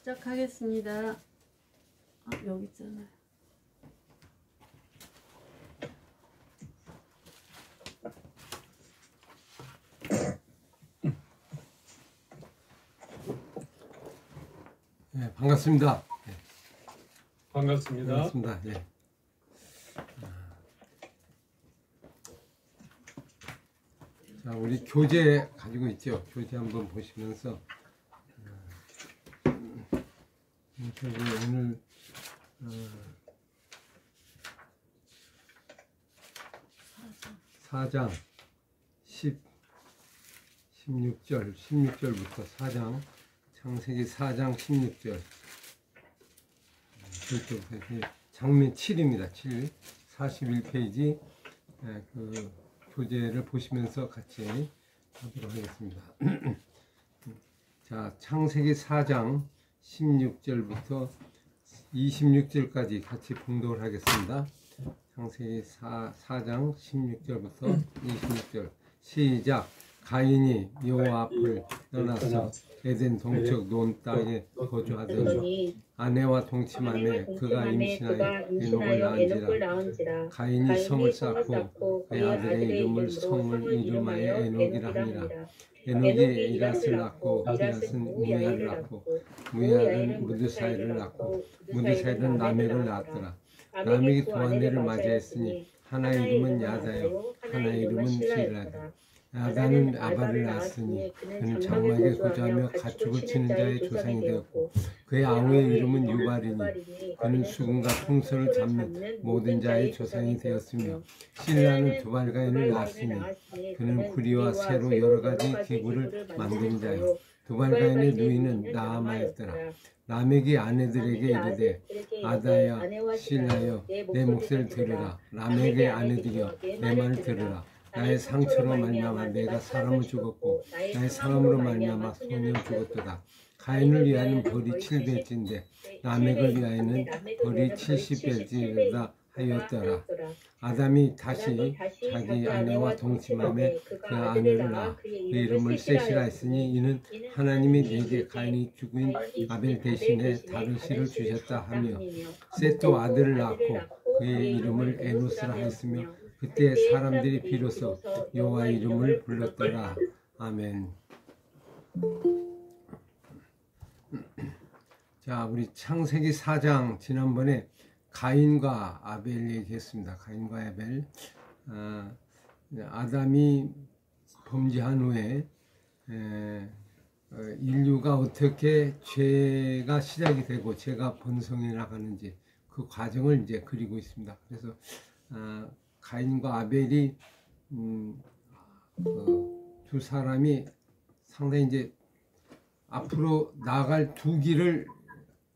시작하겠습니다. 여기 있잖아요. 네, 반갑습니다. 네. 반갑습니다. 반갑습니다. 네. 자, 우리 교재 가지고 있죠. 교재 한번 보시면서 오늘 4장 16절부터 4장 창세기 4장 16절 장면 7입니다. 7 41페이지 그 교재를 보시면서 같이 하도록 하겠습니다. 자, 창세기 4장 16절부터 26절까지 같이 봉독을 하겠습니다. 창세기 4장 16절부터 26절 시작. 가인이 여호와 앞을 떠나서 에덴 동쪽 논 땅에 거주하더니 아내와 동침하매 그가 임신하여 에녹을 낳은지라. 가인이 성을 쌓고 그의 아들의 이름을 성을 이름하여 에녹이라 하니라. 에녹이 이랏을 낳고 이랏은 우리아를 낳고 우리아는 무드사일을 낳고 무드사일은 라멕을 낳았더라. 라멕이 두 아내를 맞이했으니 하나의 이름은 야다요 하나의 이름은 실라다. 야다는 아발을 낳았으니 그는 장막에 거주하며 가축을 치는 자의 조상이 되었고 그의 아우의 이름은 유발이니 그는 수금과 풍선을 잡는 모든 자의 조상이 되었으며 실라는 두발가인을 낳았으니 그는 구리와 새로 여러 가지 기구를 만든 자요 두발가인의 누이는 나아마였더라. 라멕이 아내들에게 이르되 아다야 실라여 내 몫을 들으라. 라멕의 아내들이여 내 말을 들으라. 나의 상처로 말미암아 내가 사람을 죽었고 나의 상함으로 말미암아 소년을 죽었도다. 가인을 위하여는 벌이 7배일진데 라멕을 위하여는 벌이 70배일지라 하였더라. 아담이 다시 자기 아내와 동침하며 그 아내를 낳아 그 이름을 셋이라 했으니 이는 하나님이 내게 가인이 죽은 아벨 대신에 다른 씨를 주셨다 하며 셋도 아들을 낳고 그의 이름을 에노스라 하였으며 그때 사람들이 비로소 여호와의 이름을 불렀더라. 아멘. 자, 우리 창세기 4장 지난번에 가인과 아벨 얘기했습니다. 가인과 아벨. 아담이 범죄한 후에 인류가 어떻게 죄가 시작이 되고 죄가 번성해 나가는지 그 과정을 이제 그리고 있습니다. 그래서 가인과 아벨이 두 사람이 상당히 이제 앞으로 나아갈 두 길을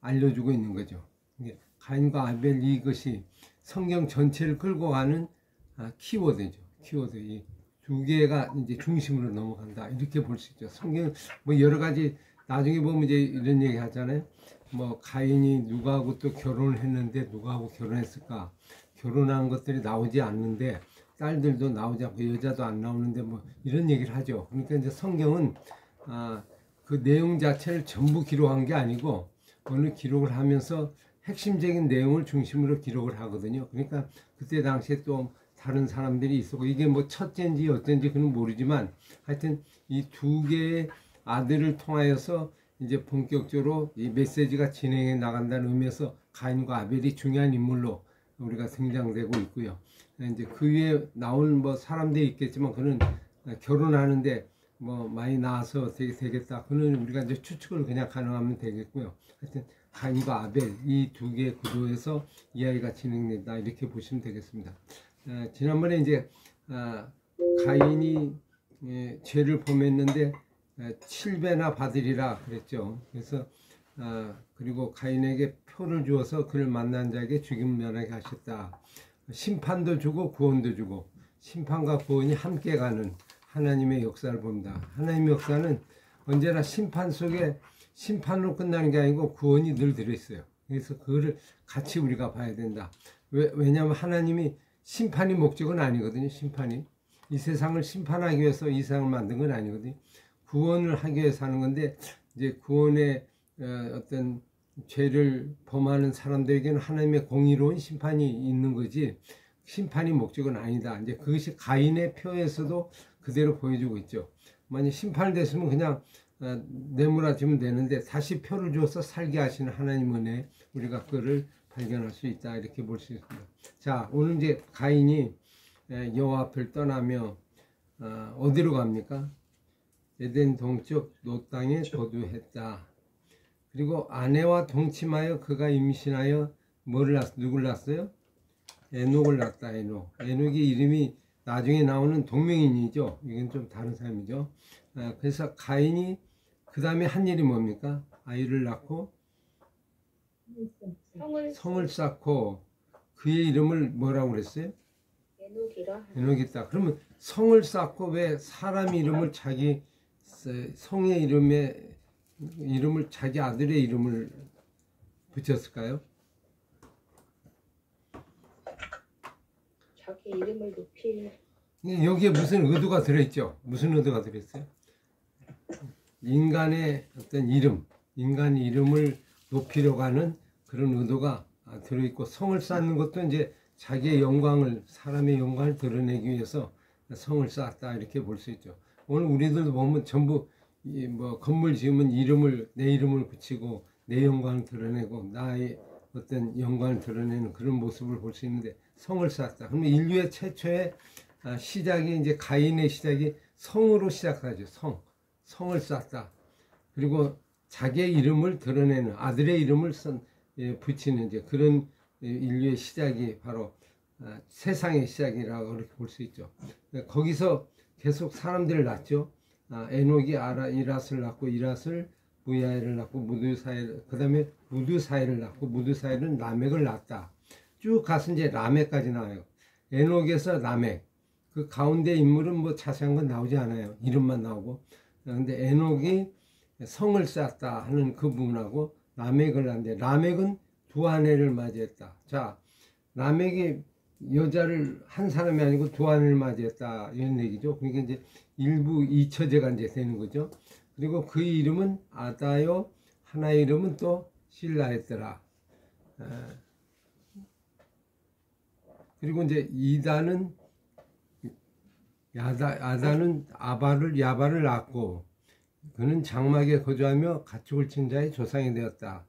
알려주고 있는 거죠. 가인과 아벨 이것이 성경 전체를 끌고 가는 키워드죠. 키워드. 이 두 개가 이제 중심으로 넘어간다. 이렇게 볼 수 있죠. 성경 뭐 여러 가지 나중에 보면 이제 이런 얘기 하잖아요. 뭐 가인이 누구하고 또 결혼을 했는데 누구하고 결혼했을까? 결혼한 것들이 나오지 않는데 딸들도 나오지 않고 여자도 안 나오는데 뭐 이런 얘기를 하죠. 그러니까 이제 성경은 그 내용 자체를 전부 기록한 게 아니고 어느 기록을 하면서 핵심적인 내용을 중심으로 기록을 하거든요. 그러니까 그때 당시에 또 다른 사람들이 있었고 이게 뭐 첫째인지 어쩐지 그는 모르지만 하여튼 이 두 개의 아들을 통하여서 이제 본격적으로 이 메시지가 진행해 나간다는 의미에서 가인과 아벨이 중요한 인물로 우리가 등장되고 있고요. 이제 그 위에 나온 뭐 사람들이 있겠지만 그는 결혼하는데 뭐 많이 낳아서 어떻게 되겠다. 그는 우리가 이제 추측을 그냥 가능하면 되겠고요. 하여튼 가인과 아벨 이 두 개의 구도에서 이야기가 진행된다 이렇게 보시면 되겠습니다. 지난번에 이제 가인이 죄를 범했는데 7배나 받으리라 그랬죠. 그래서 그리고 가인에게 표를 주어서 그를 만난 자에게 죽임을 면하게 하셨다. 심판도 주고 구원도 주고 심판과 구원이 함께 가는 하나님의 역사를 봅니다. 하나님의 역사는 언제나 심판 속에 심판으로 끝나는 게 아니고 구원이 늘 들어있어요. 그래서 그거를 같이 우리가 봐야 된다. 왜냐하면 하나님이 심판이 목적은 아니거든요. 심판이 이 세상을 심판하기 위해서 이 세상을 만든 건 아니거든요. 구원을 하기 위해서 하는 건데 이제 구원의 어떤 죄를 범하는 사람들에게는 하나님의 공의로운 심판이 있는 거지 심판이 목적은 아니다. 이제 그것이 가인의 표에서도 그대로 보여주고 있죠. 만약 심판이 됐으면 그냥 내몰아주면 되는데 다시 표를 줘서 살게 하시는 하나님 은혜 우리가 그거를 발견할 수 있다 이렇게 볼 수 있습니다. 자, 오늘 이제 가인이 여호와 앞을 떠나며 어디로 갑니까? 에덴 동쪽 노 땅에 거주했다. 그리고 아내와 동침하여 그가 임신하여 누굴 낳았어요? 에녹을 낳았다. 에녹의 이름이 나중에 나오는 동명인이죠. 이건 좀 다른 사람이죠. 그래서 가인이 그 다음에 한 일이 뭡니까? 아이를 낳고 성을 쌓고 그의 이름을 뭐라고 그랬어요? 에녹이다. 그러면 성을 쌓고 왜 사람 이름을 자기 성의 이름을 자기 아들의 이름을 붙였을까요? 자기 이름을 높일 여기에 무슨 의도가 들어있죠? 무슨 의도가 들어있어요? 인간의 어떤 이름, 인간의 이름을 높이려고 하는 그런 의도가 들어있고 성을 쌓는 것도 이제 자기의 영광을 사람의 영광을 드러내기 위해서 성을 쌓았다 이렇게 볼 수 있죠. 오늘 우리들도 보면 전부 뭐 건물 지으면 내 이름을 붙이고 내 영광을 드러내고 나의 어떤 영광을 드러내는 그런 모습을 볼 수 있는데 성을 쌓았다. 그러면 인류의 최초의 시작이 이제 가인의 시작이 성으로 시작하죠. 성을 쌓았다. 그리고 자기의 이름을 드러내는 아들의 이름을 붙이는 이제 그런 인류의 시작이 바로 세상의 시작이라고 그렇게 볼 수 있죠. 거기서 계속 사람들을 낳죠. 에녹이 이랏을 낳고 이랏을 무야엘을 낳고 무드사엘 그 다음에 무드사엘을 낳고 무드사엘은 라멕을 낳았다. 쭉 가서 이제 라멕까지 나와요. 에녹에서 라멕 그 가운데 인물은 뭐 자세한 건 나오지 않아요. 이름만 나오고. 근데 에녹이 성을 쌓았다 하는 그 부분하고 라멕을 낳는데 라멕은 두 아내를 맞이했다. 자, 라멕이 여자를 한 사람이 아니고 두 아내를 맞이했다 이런 얘기죠. 그러니까 이제 일부 이처제가 이제 되는 거죠. 그리고 그 이름은 아다요, 하나의 이름은 또 실라였더라. 그리고 이제 아다는 야발을 낳고 그는 장막에 거주하며 가축을 친 자의 조상이 되었다.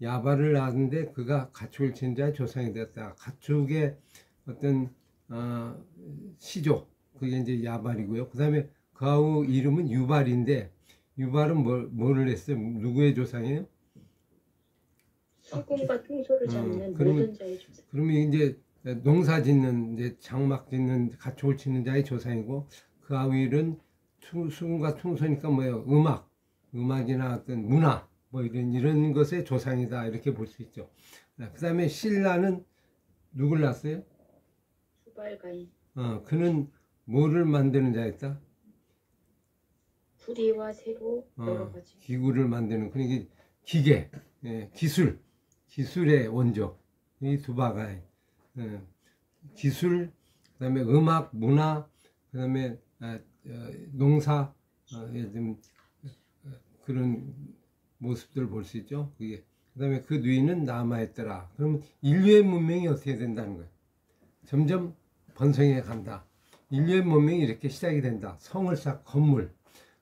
야발을 낳았는데 그가 가축을 친 자의 조상이 되었다. 가축의 어떤 시조 그게 이제 야발이고요. 그 다음에 그하고 이름은 유발인데 유발은 뭐를 했어요? 누구의 조상이에요? 수금과 통소를 잡는 모든 자의 조상. 그러면 이제 농사 짓는 이제 장막 짓는 가축을 치는 자의 조상이고 그 아윌은 수금과 통소니까 뭐예요? 음악이나 어떤 문화 뭐 이런 것의 조상이다 이렇게 볼 수 있죠. 그 다음에 실라는 누굴 낳았어요? 수발가인. 그는 뭐를 만드는 자였다? 구리와 새로 여러 가지 기구를 만드는 그러니까 기계, 기술의 원조 이 두 바가이 기술, 그다음에 음악, 문화, 그다음에 농사 그런 모습들을 볼 수 있죠. 그게 그다음에 그 뒤는 남아있더라. 그러면 인류의 문명이 어떻게 된다는 거예요? 점점 번성해 간다. 인류의 문명이 이렇게 시작이 된다. 성을 쌓고 건물,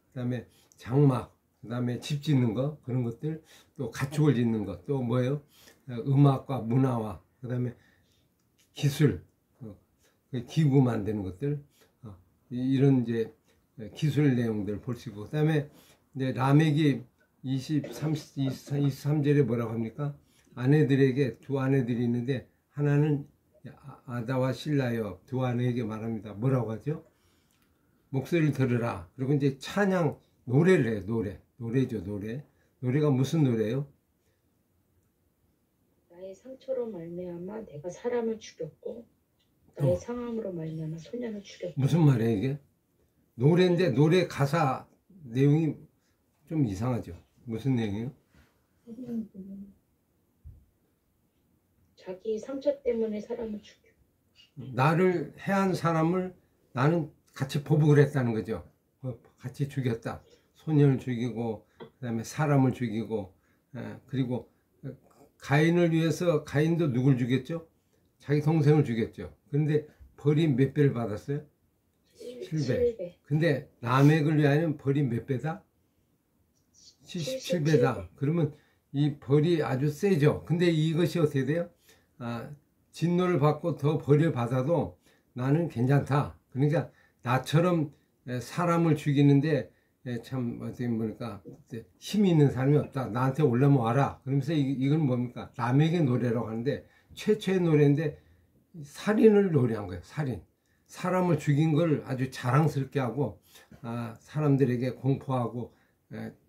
그다음에 장막, 그다음에 집 짓는 거 그런 것들, 또 가축을 짓는 것, 또 뭐예요? 음악과 문화와 그다음에 기술, 기구 만드는 것들, 이런 이제 기술 내용들을 볼 수 있고, 그다음에 이제 라멕이 23절에 뭐라고 합니까? 아내들에게 두 아내들이 있는데 하나는 아다와 실라여 두 아내에게 말합니다. 뭐라고 하죠? 목소리를 들으라. 그리고 이제 찬양 노래를 해요. 노래죠. 노래가 무슨 노래예요? 나의 상처로 말미암아 내가 사람을 죽였고 나의 상함으로 말미암아 소년을 죽였고. 무슨 말이에요 이게? 노래인데 노래 가사 내용이 좀 이상하죠. 무슨 내용이에요? 자기 상처 때문에 사람을 죽여. 나를 해한 사람을 나는 같이 보복을 했다는 거죠. 같이 죽였다. 소년을 죽이고 그다음에 사람을 죽이고 그리고 가인을 위해서 가인도 누굴 죽였죠? 자기 동생을 죽였죠. 그런데 벌이 몇 배를 받았어요? 7배. 근데 라멕을 위하여 벌이 몇 배다? 77배다. 그러면 이 벌이 아주 세죠. 근데 이것이 어떻게 돼요? 진노를 받고 더 벌을 받아도 나는 괜찮다. 그러니까 나처럼 사람을 죽이는데 참 어떻게 보니까 힘이 있는 사람이 없다. 나한테 올라면 와라. 그러면서 이건 뭡니까? 라멕의 노래라고 하는데 최초의 노래인데 살인을 노래한 거예요. 살인. 사람을 죽인 걸 아주 자랑스럽게 하고 사람들에게 공포하고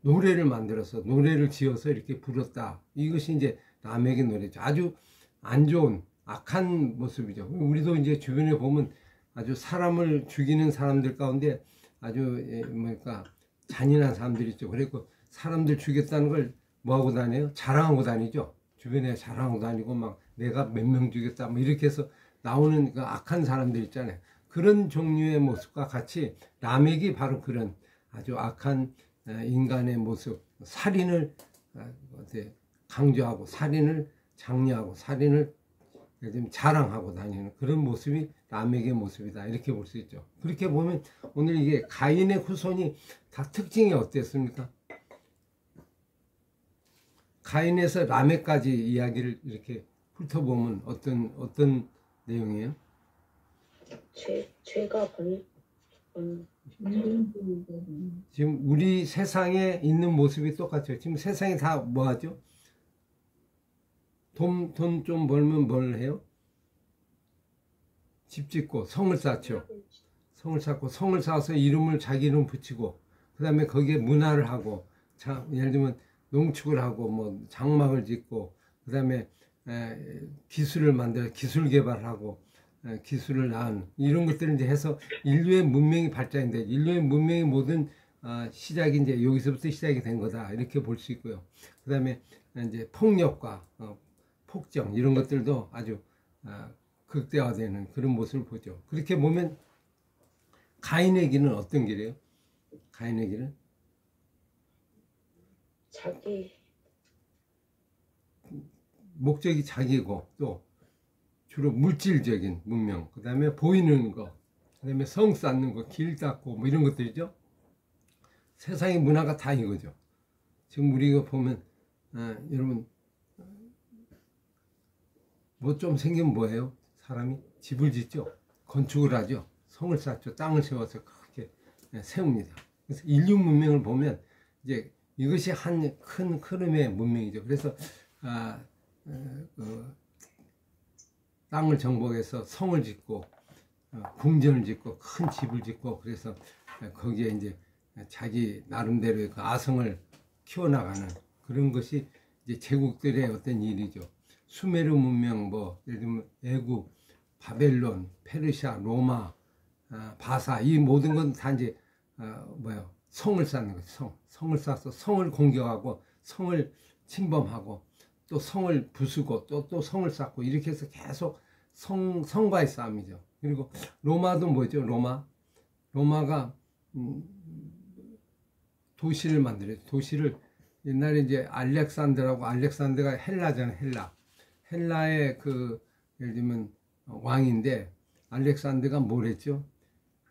노래를 만들어서 노래를 지어서 이렇게 불렀다. 이것이 이제 라멕의 노래죠. 아주 안 좋은 악한 모습이죠. 우리도 이제 주변에 보면 아주 사람을 죽이는 사람들 가운데 아주 뭐랄까 잔인한 사람들이 있죠. 그리고 사람들 죽였다는 걸 뭐하고 다녀요? 자랑하고 다니죠. 주변에 자랑하고 다니고 막 내가 몇 명 죽였다 뭐 이렇게 해서 나오는 그 악한 사람들 있잖아요. 그런 종류의 모습과 같이 라멕이 바로 그런 아주 악한 인간의 모습, 살인을 강조하고 살인을 장려하고 살인을 자랑하고 다니는 그런 모습이 라멕의 모습이다. 이렇게 볼 수 있죠. 그렇게 보면 오늘 이게 가인의 후손이 다 특징이 어땠습니까? 가인에서 라멕까지 이야기를 이렇게 훑어보면 어떤 내용이에요? 죄가 지금 우리 세상에 있는 모습이 똑같죠. 지금 세상에 다 뭐하죠? 돈 좀 벌면 뭘 해요? 집 짓고 성을 쌓죠. 성을 쌓고 성을 쌓아서 이름을 자기 이름 붙이고 그 다음에 거기에 문화를 하고 예를 들면 농축을 하고 뭐 장막을 짓고 그 다음에 기술을 만들어 기술 개발하고 기술을 낳은 이런 것들을 이제 해서 인류의 문명이 발전인데 인류의 문명의 모든 시작이 이제 여기서부터 시작이 된 거다 이렇게 볼 수 있고요. 그 다음에 이제 폭력과 폭정 이런 것들도 아주 극대화되는 그런 모습을 보죠. 그렇게 보면 가인의 길은 어떤 길이에요? 가인의 길은 자기 목적이 자기고 또 주로 물질적인 문명, 그 다음에 보이는 거, 그 다음에 성 쌓는 거, 길 닦고 뭐 이런 것들이죠. 세상의 문화가 다 이거죠. 지금 우리가 보면 여러분 뭐 좀 생기면 뭐예요? 사람이 집을 짓죠. 건축을 하죠. 성을 쌓죠. 땅을 세워서 그렇게 세웁니다. 그래서 인류 문명을 보면 이제 이것이 한 큰 흐름의 문명이죠. 그래서 땅을 정복해서 성을 짓고 궁전을 짓고 큰 집을 짓고 그래서 거기에 이제 자기 나름대로의 그 아성을 키워나가는 그런 것이 이제 제국들의 어떤 일이죠. 수메르 문명 뭐 예를 들면 애굽, 바벨론, 페르시아, 로마, 바사 이 모든 건 다 이제 성을 쌓는 거죠. 성을 쌓아서 성을 공격하고 성을 침범하고 또 성을 부수고 또 성을 쌓고 이렇게 해서 계속 성과의 싸움이죠. 그리고 로마도 뭐죠? 로마가 도시를 만들어요. 도시를 옛날에 이제 알렉산더가 헬라잖아요. 헬라의 그 예를 들면 왕인데 알렉산더가 뭘 했죠?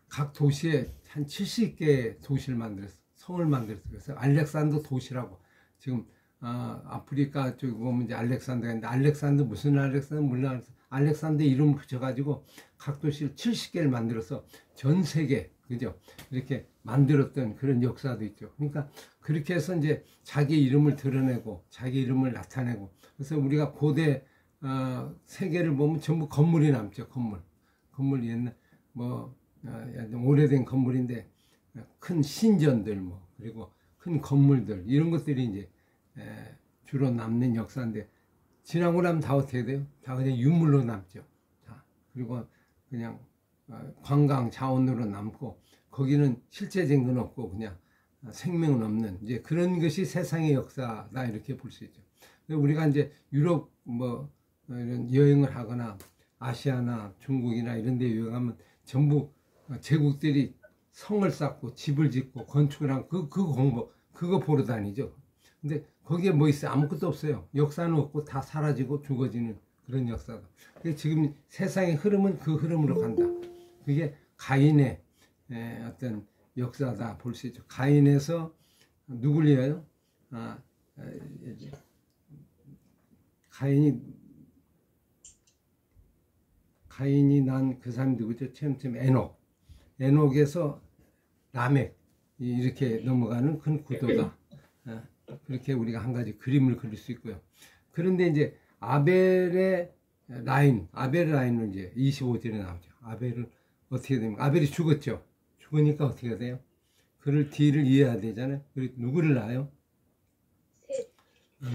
각 도시에 한 70개의 도시를 만들었어. 성을 만들었어. 그래서 알렉산더 도시라고 지금 아프리카 쪽에 보면 이제 알렉산더가 있는데 알렉산더 무슨 알렉산더 몰라. 알렉산더 이름 붙여가지고 각 도시를 70개를 만들어서 전 세계 그죠? 이렇게 만들었던 그런 역사도 있죠. 그러니까 그렇게 해서 이제 자기 이름을 드러내고 자기 이름을 나타내고 그래서 우리가 고대 세계를 보면 전부 건물이 남죠. 건물 옛날 오래된 건물인데 큰 신전들 그리고 큰 건물들 이런 것들이 이제 주로 남는 역사인데 지나고 나면 다 어떻게 돼요? 다 그냥 유물로 남죠. 그리고 그냥 관광 자원으로 남고 거기는 실제적인 건 없고 그냥 생명은 없는 이제 그런 것이 세상의 역사다 이렇게 볼 수 있죠. 우리가 이제 유럽 이런 여행을 하거나 아시아나 중국이나 이런 데 여행하면 전부 제국들이 성을 쌓고 집을 짓고 건축을 하고 그거 보러 다니죠. 근데 거기에 뭐 있어요? 아무것도 없어요. 역사는 없고 다 사라지고 죽어지는 그런 역사다. 지금 세상의 흐름은 그 흐름으로 간다. 그게 가인의 어떤 역사다 볼 수 있죠. 가인에서 누굴 위하여? 가인이 난 그 사람이 누구죠? 처음 에녹. 에녹에서 라멕 이렇게 넘어가는 큰 구도다. 그렇게 우리가 한 가지 그림을 그릴 수 있고요. 그런데 이제 아벨의 라인은 이제 25절에 나오죠. 아벨을 어떻게 됩니까? 아벨이 죽었죠. 죽으니까 어떻게 돼요? 그를 뒤를 이해해야 되잖아요. 그리고 누구를 낳아요?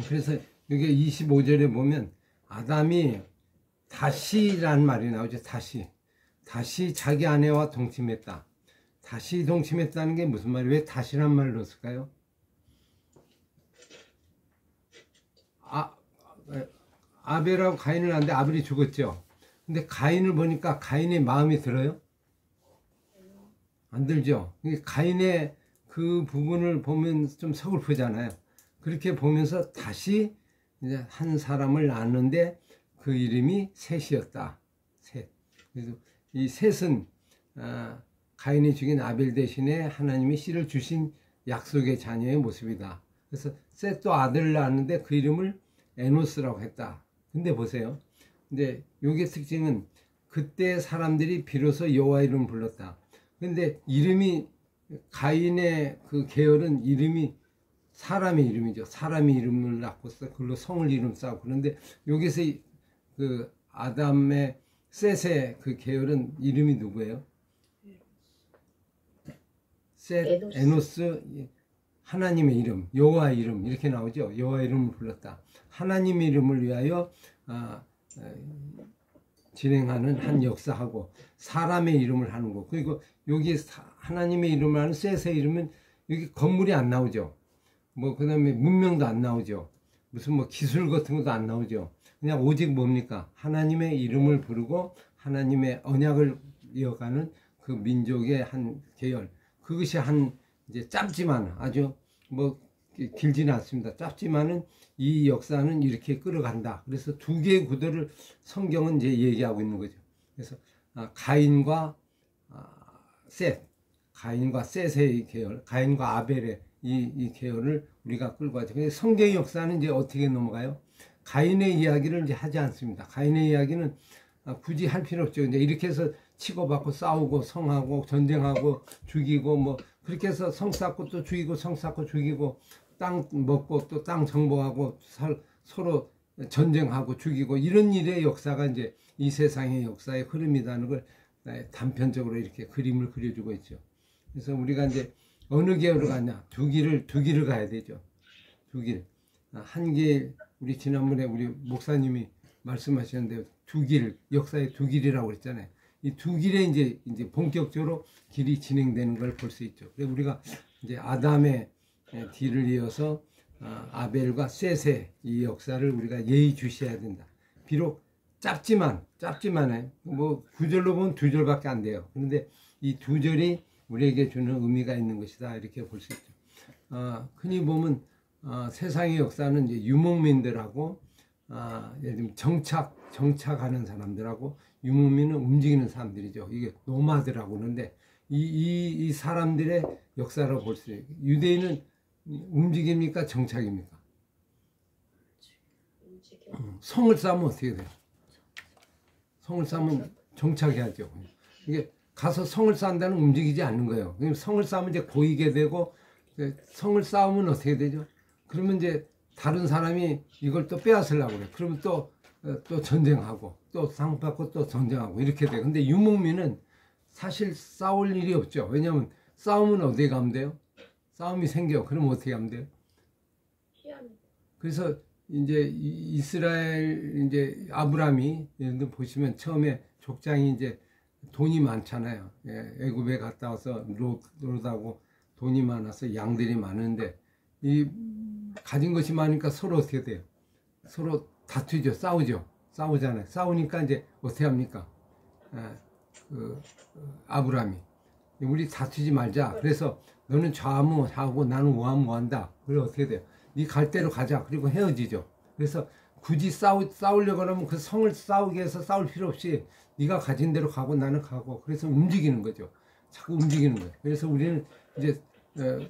그래서 여기 25절에 보면 아담이 다시라는 말이 나오죠. 다시 자기 아내와 동침했다. 다시 동침했다는 게 무슨 말이에요? 왜 다시란 말을 넣었을까요? 아벨하고 가인을 낳는데 아벨이 죽었죠. 근데 가인을 보니까 가인의 마음이 들어요? 안 들죠. 가인의 그 부분을 보면 좀 서글프잖아요. 그렇게 보면서 다시 이제 한 사람을 낳았는데 그 이름이 셋이었다. 셋. 그래서 이 셋은 가인이 죽인 아벨 대신에 하나님이 씨를 주신 약속의 자녀의 모습이다. 그래서 셋도 아들을 낳았는데 그 이름을 에노스라고 했다. 근데 보세요. 근데 요게 특징은 그때 사람들이 비로소 여호와 이름을 불렀다. 근데 이름이 가인의 그 계열은 이름이 사람의 이름이죠. 사람의 이름을 낳고서 그걸로 성을 이름 쌓고. 그런데 여기서 그 아담의 셋의 그 계열은 이름이 누구예요? 셋, 에노스, 하나님의 이름, 여호와 이름 이렇게 나오죠. 여호와 이름을 불렀다. 하나님의 이름을 위하여 진행하는 한 역사하고 사람의 이름을 하는 거. 그리고 여기 하나님의 이름을 하는 셋의 이름은 여기 건물이 안 나오죠. 뭐 그다음에 문명도 안 나오죠. 무슨 뭐 기술 같은 것도 안 나오죠. 그냥 오직 뭡니까? 하나님의 이름을 부르고 하나님의 언약을 이어가는 그 민족의 한 계열. 그것이 한 이제 짧지만 아주 뭐 길지는 않습니다. 짧지만은 이 역사는 이렇게 끌어간다. 그래서 두 개의 구도를 성경은 이제 얘기하고 있는 거죠. 그래서 가인과 셋의 계열, 가인과 아벨의 이 계열을 우리가 끌고 가죠. 근데 성경의 역사는 이제 어떻게 넘어가요? 가인의 이야기를 이제 하지 않습니다. 가인의 이야기는 굳이 할 필요 없죠. 이제 이렇게 해서 치고받고 싸우고 성하고 전쟁하고 죽이고 뭐 그렇게 해서 성 쌓고 또 죽이고 성 쌓고 죽이고 땅 먹고 또 땅 정복하고 서로 전쟁하고 죽이고 이런 일의 역사가 이제 이 세상의 역사의 흐름이라는 걸 단편적으로 이렇게 그림을 그려주고 있죠. 그래서 우리가 이제 어느 계열로 가냐? 두 길을 가야 되죠. 두 길. 한 길, 우리 지난번에 우리 목사님이 말씀하셨는데 두 길, 역사의 두 길이라고 그랬잖아요. 이 두 길에 이제 본격적으로 길이 진행되는 걸 볼 수 있죠. 그래서 우리가 이제 아담의 뒤를 이어서 아벨과 셋의 이 역사를 우리가 예의주시해야 된다. 비록 짧지만에 뭐 구절로 보면 두 절밖에 안 돼요. 그런데 이 두 절이 우리에게 주는 의미가 있는 것이다. 이렇게 볼 수 있죠. 흔히 보면 세상의 역사는 이제 유목민들하고 예를 들면 정착하는 사람들하고 유목민은 움직이는 사람들이죠. 이게 노마드라고 하는데 이 사람들의 역사라고 볼 수 있어요. 유대인은 움직입니까? 정착입니까? 성을 쌓으면 어떻게 돼요? 성을 쌓으면 정착해야죠. 이게 가서 성을 쌓는다는 움직이지 않는 거예요. 성을 쌓으면 이제 고이게 되고 성을 쌓으면 어떻게 되죠? 그러면 이제 다른 사람이 이걸 또 빼앗으려고 그래. 그러면 또 전쟁하고 또 상받고 또 전쟁하고 이렇게 돼요. 근데 유목민은 사실 싸울 일이 없죠. 왜냐하면 싸우면 어디에 가면 돼요? 싸움이 생겨. 그럼 어떻게 하면 돼요? 그래서 이제 이스라엘 이제 아브라함이 예를 들어 보시면 처음에 족장이 이제 돈이 많잖아요. 애굽에 갔다 와서 롯하고 돈이 많아서 양들이 많은데 이 가진 것이 많으니까 서로 어떻게 돼요? 서로 다투죠. 싸우잖아요. 싸우니까 이제 어떻게 합니까? 아브라함이 우리 다투지 말자. 그래서 너는 좌무하고 나는 우무한다. 그래 어떻게 돼요? 네 갈 대로 가자. 그리고 헤어지죠. 그래서 굳이 싸우려고 하면 그 성을 싸우게 해서 싸울 필요 없이 네가 가진 대로 가고 나는 가고, 그래서 움직이는 거죠. 자꾸 움직이는 거예요. 그래서 우리는 이제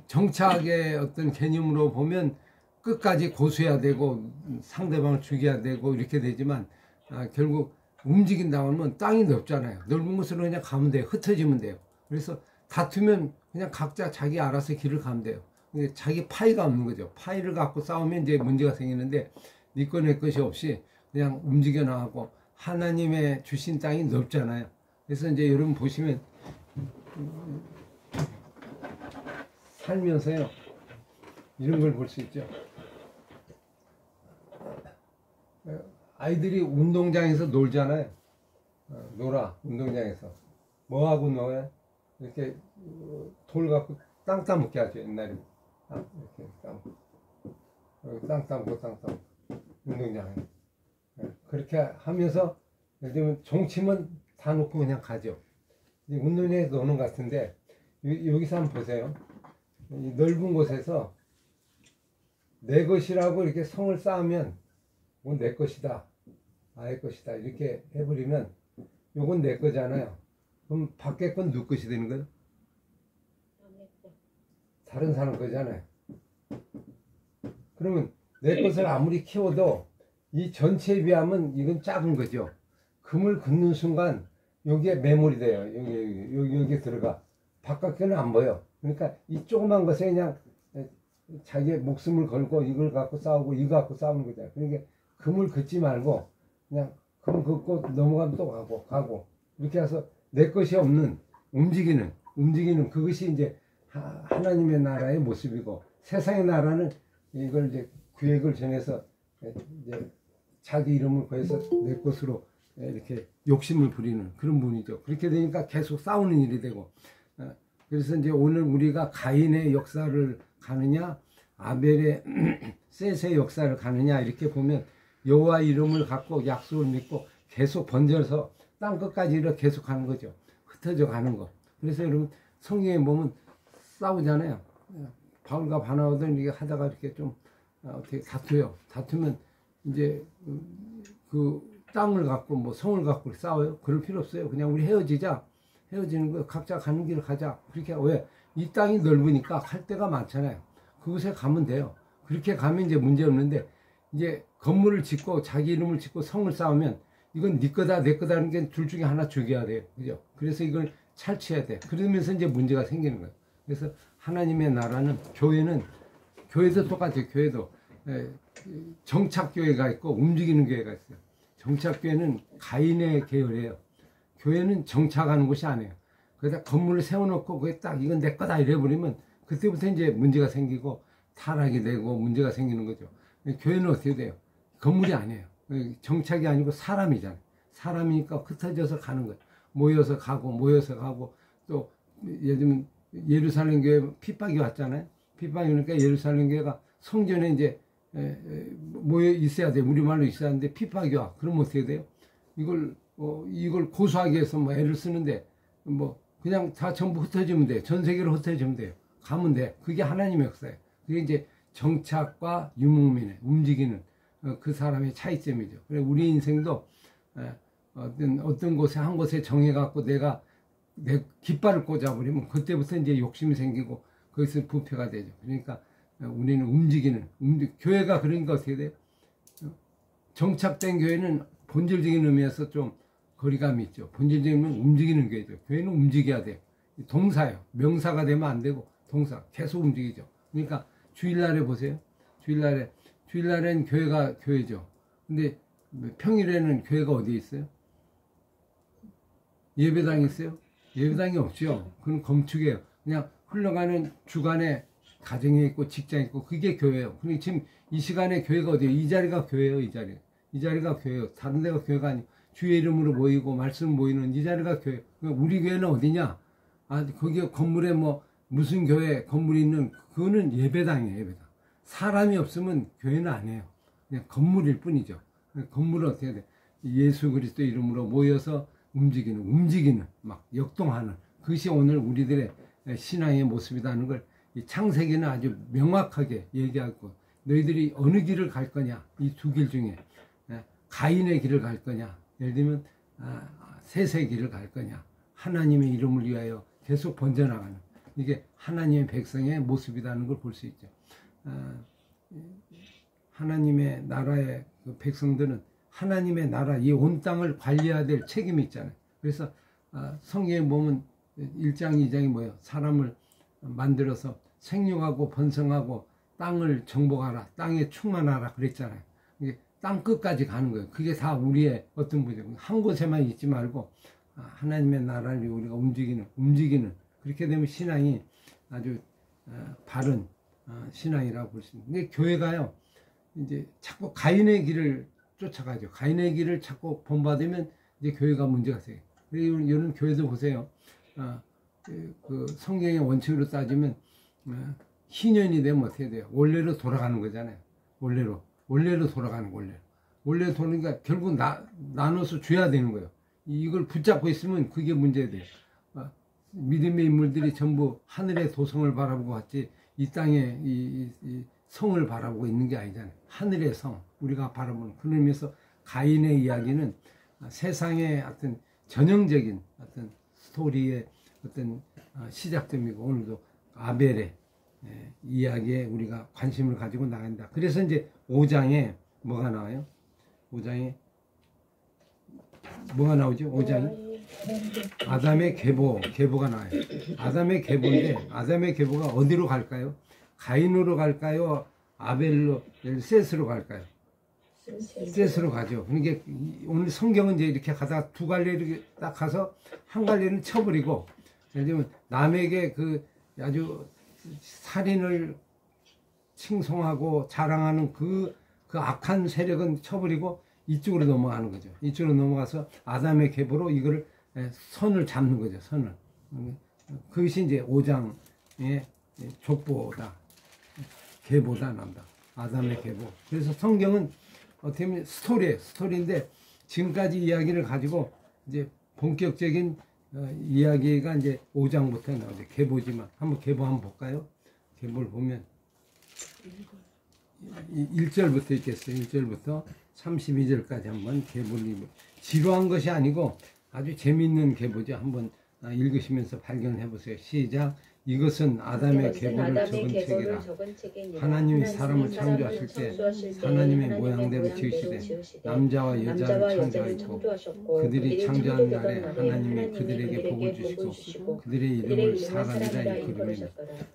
정착의 어떤 개념으로 보면 끝까지 고수해야 되고 상대방을 죽여야 되고 이렇게 되지만, 결국 움직인다고 하면 땅이 넓잖아요. 넓은 곳으로 그냥 가면 돼요. 흩어지면 돼요. 그래서 다투면 그냥 각자 자기 알아서 길을 가면 돼요. 자기 파이가 없는 거죠. 파이를 갖고 싸우면 이제 문제가 생기는데, 네 것 내 것이 없이 그냥 움직여 나가고, 하나님의 주신 땅이 넓잖아요. 그래서 이제 여러분 보시면 살면서요 이런 걸 볼 수 있죠. 아이들이 운동장에서 놀잖아요. 놀아. 운동장에서 뭐 하고 놀아요? 이렇게 돌 갖고 땅 따먹게 하죠. 옛날에 이렇게 땅 따먹고 땅 따먹고 운동장에. 그렇게 하면서 요즘은 종치면 다 놓고 그냥 가죠. 운동장에서 노는 것 같은데, 여기서 한번 보세요. 이 넓은 곳에서 내 것이라고 이렇게 성을 쌓으면 이건 내 것이다, 나의 것이다 이렇게 해버리면 이건 내 거잖아요. 그럼 밖에 건 누구 것이 되는 거예요? 다른 사람 거잖아요. 그러면 내 것을 아무리 키워도 이 전체에 비하면 이건 작은 거죠. 금을 긋는 순간 여기에 매몰이 돼요. 여기에 들어가. 바깥에는 안 보여. 그러니까 이 조그만 것에 그냥 자기의 목숨을 걸고 이걸 갖고 싸우고 이거 갖고 싸우는 거잖아요. 그러니까 금을 긋지 말고 그냥 금 긋고 넘어가면 또 가고 이렇게 해서 내 것이 없는 움직이는 그것이 이제 하나님의 나라의 모습이고, 세상의 나라는 이걸 이제 구획을 정해서 이제 자기 이름을 구해서 내 것으로 이렇게 욕심을 부리는 그런 분이죠. 그렇게 되니까 계속 싸우는 일이 되고, 그래서 이제 오늘 우리가 가인의 역사를 가느냐 아벨의 셋의 역사를 가느냐 이렇게 보면, 여호와 이름을 갖고 약속을 믿고 계속 번져서 땅 끝까지 이렇게 계속 가는 거죠. 흩어져 가는 거. 그래서 여러분 성경에 보면 싸우잖아요. 바울과 바나바든 이게 하다가 이렇게 좀 어떻게 다투요. 다투면 이제 그 땅을 갖고 뭐 성을 갖고 싸워요. 그럴 필요 없어요. 그냥 우리 헤어지자. 헤어지는 거 각자 가는 길을 가자. 그렇게. 왜? 이 땅이 넓으니까 갈 데가 많잖아요. 그곳에 가면 돼요. 그렇게 가면 이제 문제 없는데, 이제 건물을 짓고 자기 이름을 짓고 성을 쌓으면 이건 네 거다 내 거다 하는 게 둘 중에 하나 죽여야 돼요. 그죠? 그래서 이걸 탈취해야 돼. 그러면서 이제 문제가 생기는 거예요. 그래서 하나님의 나라는, 교회도 똑같아요. 교회도 정착교회가 있고 움직이는 교회가 있어요. 정착교회는 가인의 계열이에요. 교회는 정착하는 곳이 아니에요. 그러다 건물을 세워놓고 그게 딱 이건 내 거다 이래버리면 그때부터 이제 문제가 생기고 타락이 되고 문제가 생기는 거죠. 교회는 어떻게 돼요? 건물이 아니에요. 정착이 아니고 사람이잖아요. 사람이니까 흩어져서 가는 거예요. 모여서 가고 또 예를 예루살렘 교회 핍박이 왔잖아요. 핍박이 오니까 예루살렘 교회가 성전에 이제 모여 있어야 돼요. 우리말로 있어야 하는데 핍박이 와. 그럼 어떻게 돼요? 이걸 고소하기 위해서 뭐 애를 쓰는데 뭐 그냥 다 전부 흩어지면 돼요. 전 세계로 흩어지면 돼요. 가면 돼. 그게 하나님의 역사예요. 그게 이제 정착과 유목민의 움직이는 그 사람의 차이점이죠. 그래 우리 인생도 어떤 곳에 한 곳에 정해갖고 내가 내 깃발을 꽂아버리면 그때부터 이제 욕심이 생기고 거기서 부패가 되죠. 그러니까 우리는 교회가 그러니까 어떻게 돼요? 정착된 교회는 본질적인 의미에서 좀 거리감이 있죠. 본질적인 의미는 움직이는 교회죠. 교회는 움직여야 돼요. 동사예요. 명사가 되면 안 되고 동사. 계속 움직이죠. 그러니까 주일날에 보세요. 주일날엔 교회가 교회죠. 근데 평일에는 교회가 어디에 있어요? 예배당이 있어요? 예배당이 없죠. 그건 검축이에요. 그냥 흘러가는 주간에 가정에 있고 직장에 있고 그게 교회예요. 근데 지금 이 시간에 교회가 어디예요? 이 자리가 교회예요. 이 자리가 교회예요. 다른 데가 교회가 아니고 주의 이름으로 모이고 말씀 모이는 이 자리가 교회예요. 우리 교회는 어디냐? 거기 건물에 뭐 무슨 교회 건물이 있는 그거는 예배당이에요. 예배당. 사람이 없으면 교회는 아니에요. 그냥 건물일 뿐이죠. 건물은 어떻게 해야 돼? 예수 그리스도 이름으로 모여서 움직이는 막 역동하는 그것이 오늘 우리들의 신앙의 모습이라는 걸 이 창세기는 아주 명확하게 얘기하고 너희들이 어느 길을 갈 거냐, 이 두 길 중에 가인의 길을 갈 거냐, 예를 들면 셋의 길을 갈 거냐, 하나님의 이름을 위하여 계속 번져나가는, 이게 하나님의 백성의 모습이라는 걸 볼 수 있죠. 하나님의 나라의 그 백성들은 하나님의 나라, 이 온 땅을 관리해야 될 책임이 있잖아요. 그래서 성경에 보면 1장, 2장이 뭐예요? 사람을 만들어서 생육하고 번성하고 땅을 정복하라, 땅에 충만하라 그랬잖아요. 이게 땅 끝까지 가는 거예요. 그게 다 우리의 어떤 분이에요. 한 곳에만 있지 말고 하나님의 나라를 우리가 움직이는 그렇게 되면 신앙이 아주 바른 신앙이라고 볼 수 있습니다. 근데 교회가요, 이제 자꾸 가인의 길을 쫓아가죠. 가인의 길을 자꾸 본받으면 이제 교회가 문제가 생겨요. 그리고 이런 교회도 보세요. 그 성경의 원칙으로 따지면 희년이 되면 어떻게 돼요? 원래로 돌아가는 거잖아요. 원래로 돌아가는 거예요. 원래로 돌아가니까 결국 나눠서 줘야 되는 거예요. 이걸 붙잡고 있으면 그게 문제돼요. 믿음의 인물들이 전부 하늘의 도성을 바라보고 왔지 이 땅에 이 성을 바라보고 있는 게 아니잖아요. 하늘의 성, 우리가 바라보는 그런 의미에서 가인의 이야기는 세상의 어떤 전형적인 어떤 스토리의 어떤 시작점이고, 오늘도 아벨의 이야기에 우리가 관심을 가지고 나간다. 그래서 이제 5장에 뭐가 나와요? 5장에 뭐가 나오죠? 5장에 아담의 계보가 나와요. 아담의 계보인데, 아담의 계보가 어디로 갈까요? 가인으로 갈까요? 아벨로, 셋으로 갈까요? 셋으로 가죠. 그러니까 오늘 성경은 이제 이렇게 가다가 두 갈래 이렇게 딱 가서 한 갈래는 쳐버리고, 예를 들면 남에게 그 아주 살인을 칭송하고 자랑하는 그 악한 세력은 쳐버리고 이쪽으로 넘어가는 거죠. 이쪽으로 넘어가서 아담의 계보로 이거를 선을 잡는 거죠. 선을. 그것이 이제 5장의 족보다, 계보다 난다. 아담의 계보. 그래서 성경은 어떻게 보면 스토리인데 지금까지 이야기를 가지고 이제 본격적인 이야기가 이제 5장부터 나오죠. 계보지만 한번 계보 한번 볼까요? 계보를 보면 1절부터 있겠어요. 1절부터 32절까지 한번 계보를 지루한 것이 아니고 아주 재미있는 계보죠. 한번 읽으시면서 발견해 보세요. 시작. 이것은 아담의 계보를 적은 책이라. 하나님이 사람을 창조하실 때 하나님의 모양대로 지으시되 남자와 여자를 창조하셨고, 그들이 창조한 날에 하나님이 그들에게 복을 주시고 그들의 이름을 사람이라 일컬으며,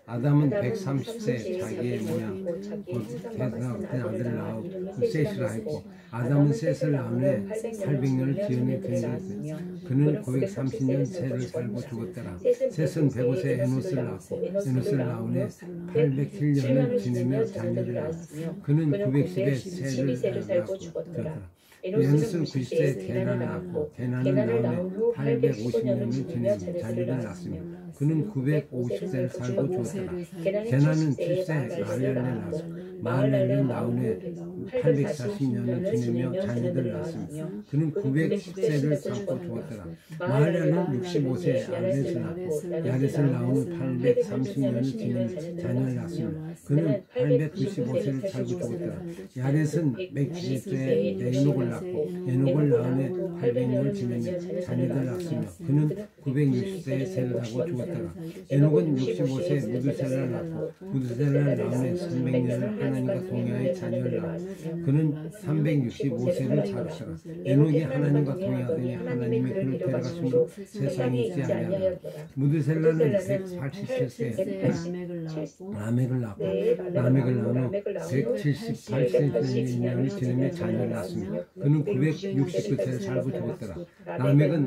아담은 130세 자기의 모양 곧 대단한 아들을 낳고 셋이라 했고, 아담은 셋을 낳으며 800년을 지으며 되었으며 그는 930년 세를 살고 죽었더라. 셋은 105세에 에노스를 낳고 에노스를 낳으며 807년을 지내며 자녀를 낳았으며 그는 910에 세를 낳고 죽었더라. 에노스는 90세에 게난을 낳고 게난을 낳으며 850년을 지내며 자녀를 낳았으며 그는 950세를 살고 죽었더라. 게난은 7세에 마할렐을 낳았으며 마할렐은 나훈에 840년을 지내며 자녀들을 낳았으며 그는 910세를 살고 죽었더라. 마할렐은 65세에 야렛을 낳고 야렛을 나훈은 830년을 지내며 자녀를 낳았으며 그는 895세를 살고 죽었더라. 야렛은 170세에 에녹을 낳고 에녹을 낳으며 800년을 지내며 자녀들을 낳았으며 그는 960세에 세를 하고 죽었더라. 에녹은 65세에 무드셀라를 낳고 무드셀라를 낳으며 300년을 하나님과 동행하여 자녀를 낳았으며 그는 365세를 살았더라. 에녹이 하나님과 동행하더니 하나님의 그를 데려가심으로 세상에 있지 아니하더라. 무드셀라는 187세에 라멕을 낳고 라멕을 낳으며 178세를 지내며 자녀를 낳았으며 그는 969세를 살고 죽었더라. 라멕은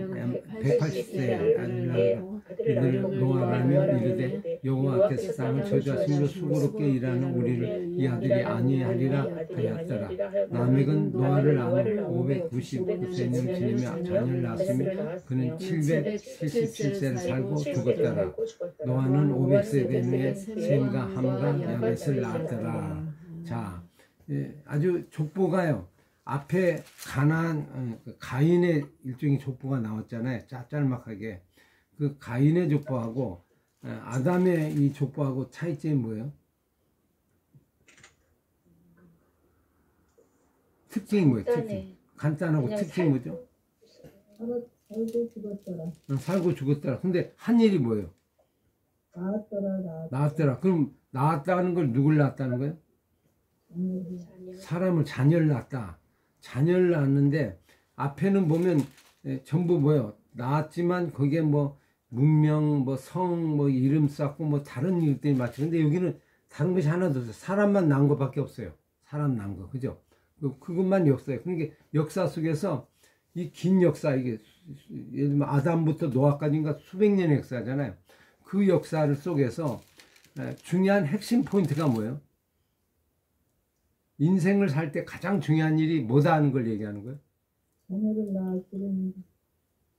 180세에 아들을 낳고 이들을 노아라며 이르되 여호와께서 땅을 저주하심으로 수고롭게 일하는 우리를 이 아들이 아니하리라 하였더라. 라멕은 노아를 낳으며 599세를 지내며 자녀를 낳았으며 그는 777세를 살고 죽었더라. 노아는 500세 된 후에 셈과 함과 야벳을 낳았더라. 자, 아주 족보가요. 앞에 가인의 일종의 족보가 나왔잖아요. 짤막하게. 그 가인의 족보하고 아담의 이 족보하고 차이점이 뭐예요? 특징이 뭐예요? 특징. 간단해. 간단하고 그냥 특징이 뭐죠? 살고 죽었더라. 살고 죽었더라. 근데 한 일이 뭐예요? 나았더라. 낳았더라. 그럼 낳았다는 걸 누굴 낳았다는 거예요? 자녀. 사람을 자녀를 낳았다. 자녀를 낳았는데 앞에는 보면 전부 뭐예요? 낳았지만 거기에 뭐 문명, 뭐 성, 뭐 이름 쌓고 뭐 다른 일들이 많죠. 근데 여기는 다른 것이 하나도 없어요. 사람만 낳은 것밖에 없어요. 사람 낳은 거, 그죠? 그것만 역사예요. 그러니까 역사 속에서 이 긴 역사, 이게 예를 들면 아담부터 노아까지인가 수백 년의 역사잖아요. 그 역사를 속에서 중요한 핵심 포인트가 뭐예요? 인생을 살 때 가장 중요한 일이 뭐다 하는 걸 얘기하는 거예요? 자녀를 낳았으니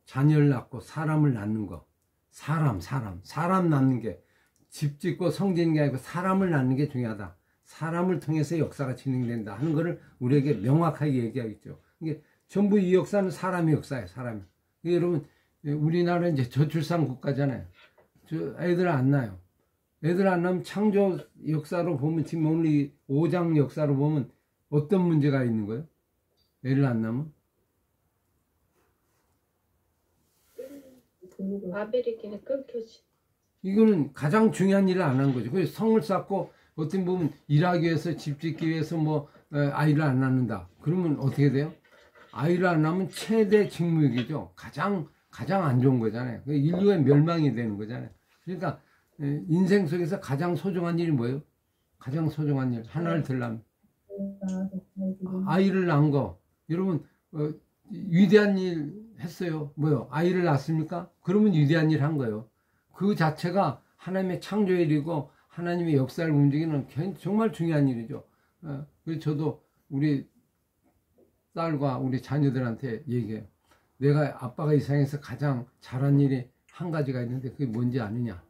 자녀를 낳고 사람을 낳는 거. 사람 낳는 게 집 짓고 성 짓는 게 아니고 사람을 낳는 게 중요하다. 사람을 통해서 역사가 진행된다 하는 거를 우리에게 명확하게 얘기하겠죠. 이게 전부 이 역사는 사람의 역사예요. 사람이. 여러분, 우리나라는 이제 저출산 국가잖아요. 애들 안 낳아요. 애들 안 낳으면 창조 역사로 보면 지금 오늘 이 5장 역사로 보면 어떤 문제가 있는 거예요? 애를 안 낳으면? 아벨에게는 끊겨지. 이거는 가장 중요한 일을 안 한 거죠. 그래서 성을 쌓고 어떤 보면 일하기 위해서 집 짓기 위해서 뭐 아이를 안 낳는다. 그러면 어떻게 돼요? 아이를 안 낳으면 최대 직무유기죠. 가장 안 좋은 거잖아요. 인류의 멸망이 되는 거잖아요. 그러니까 인생 속에서 가장 소중한 일이 뭐예요? 가장 소중한 일 하나를 들려면 아이를 낳은 거. 여러분 위대한 일 했어요. 뭐요? 아이를 낳습니까? 그러면 위대한 일 한 거예요. 그 자체가 하나님의 창조의 일이고 하나님의 역사를 움직이는 정말 중요한 일이죠. 그래서 저도 우리 딸과 우리 자녀들한테 얘기해요. 내가 아빠가 이 세상에서 가장 잘한 일이 한 가지가 있는데 그게 뭔지 아느냐?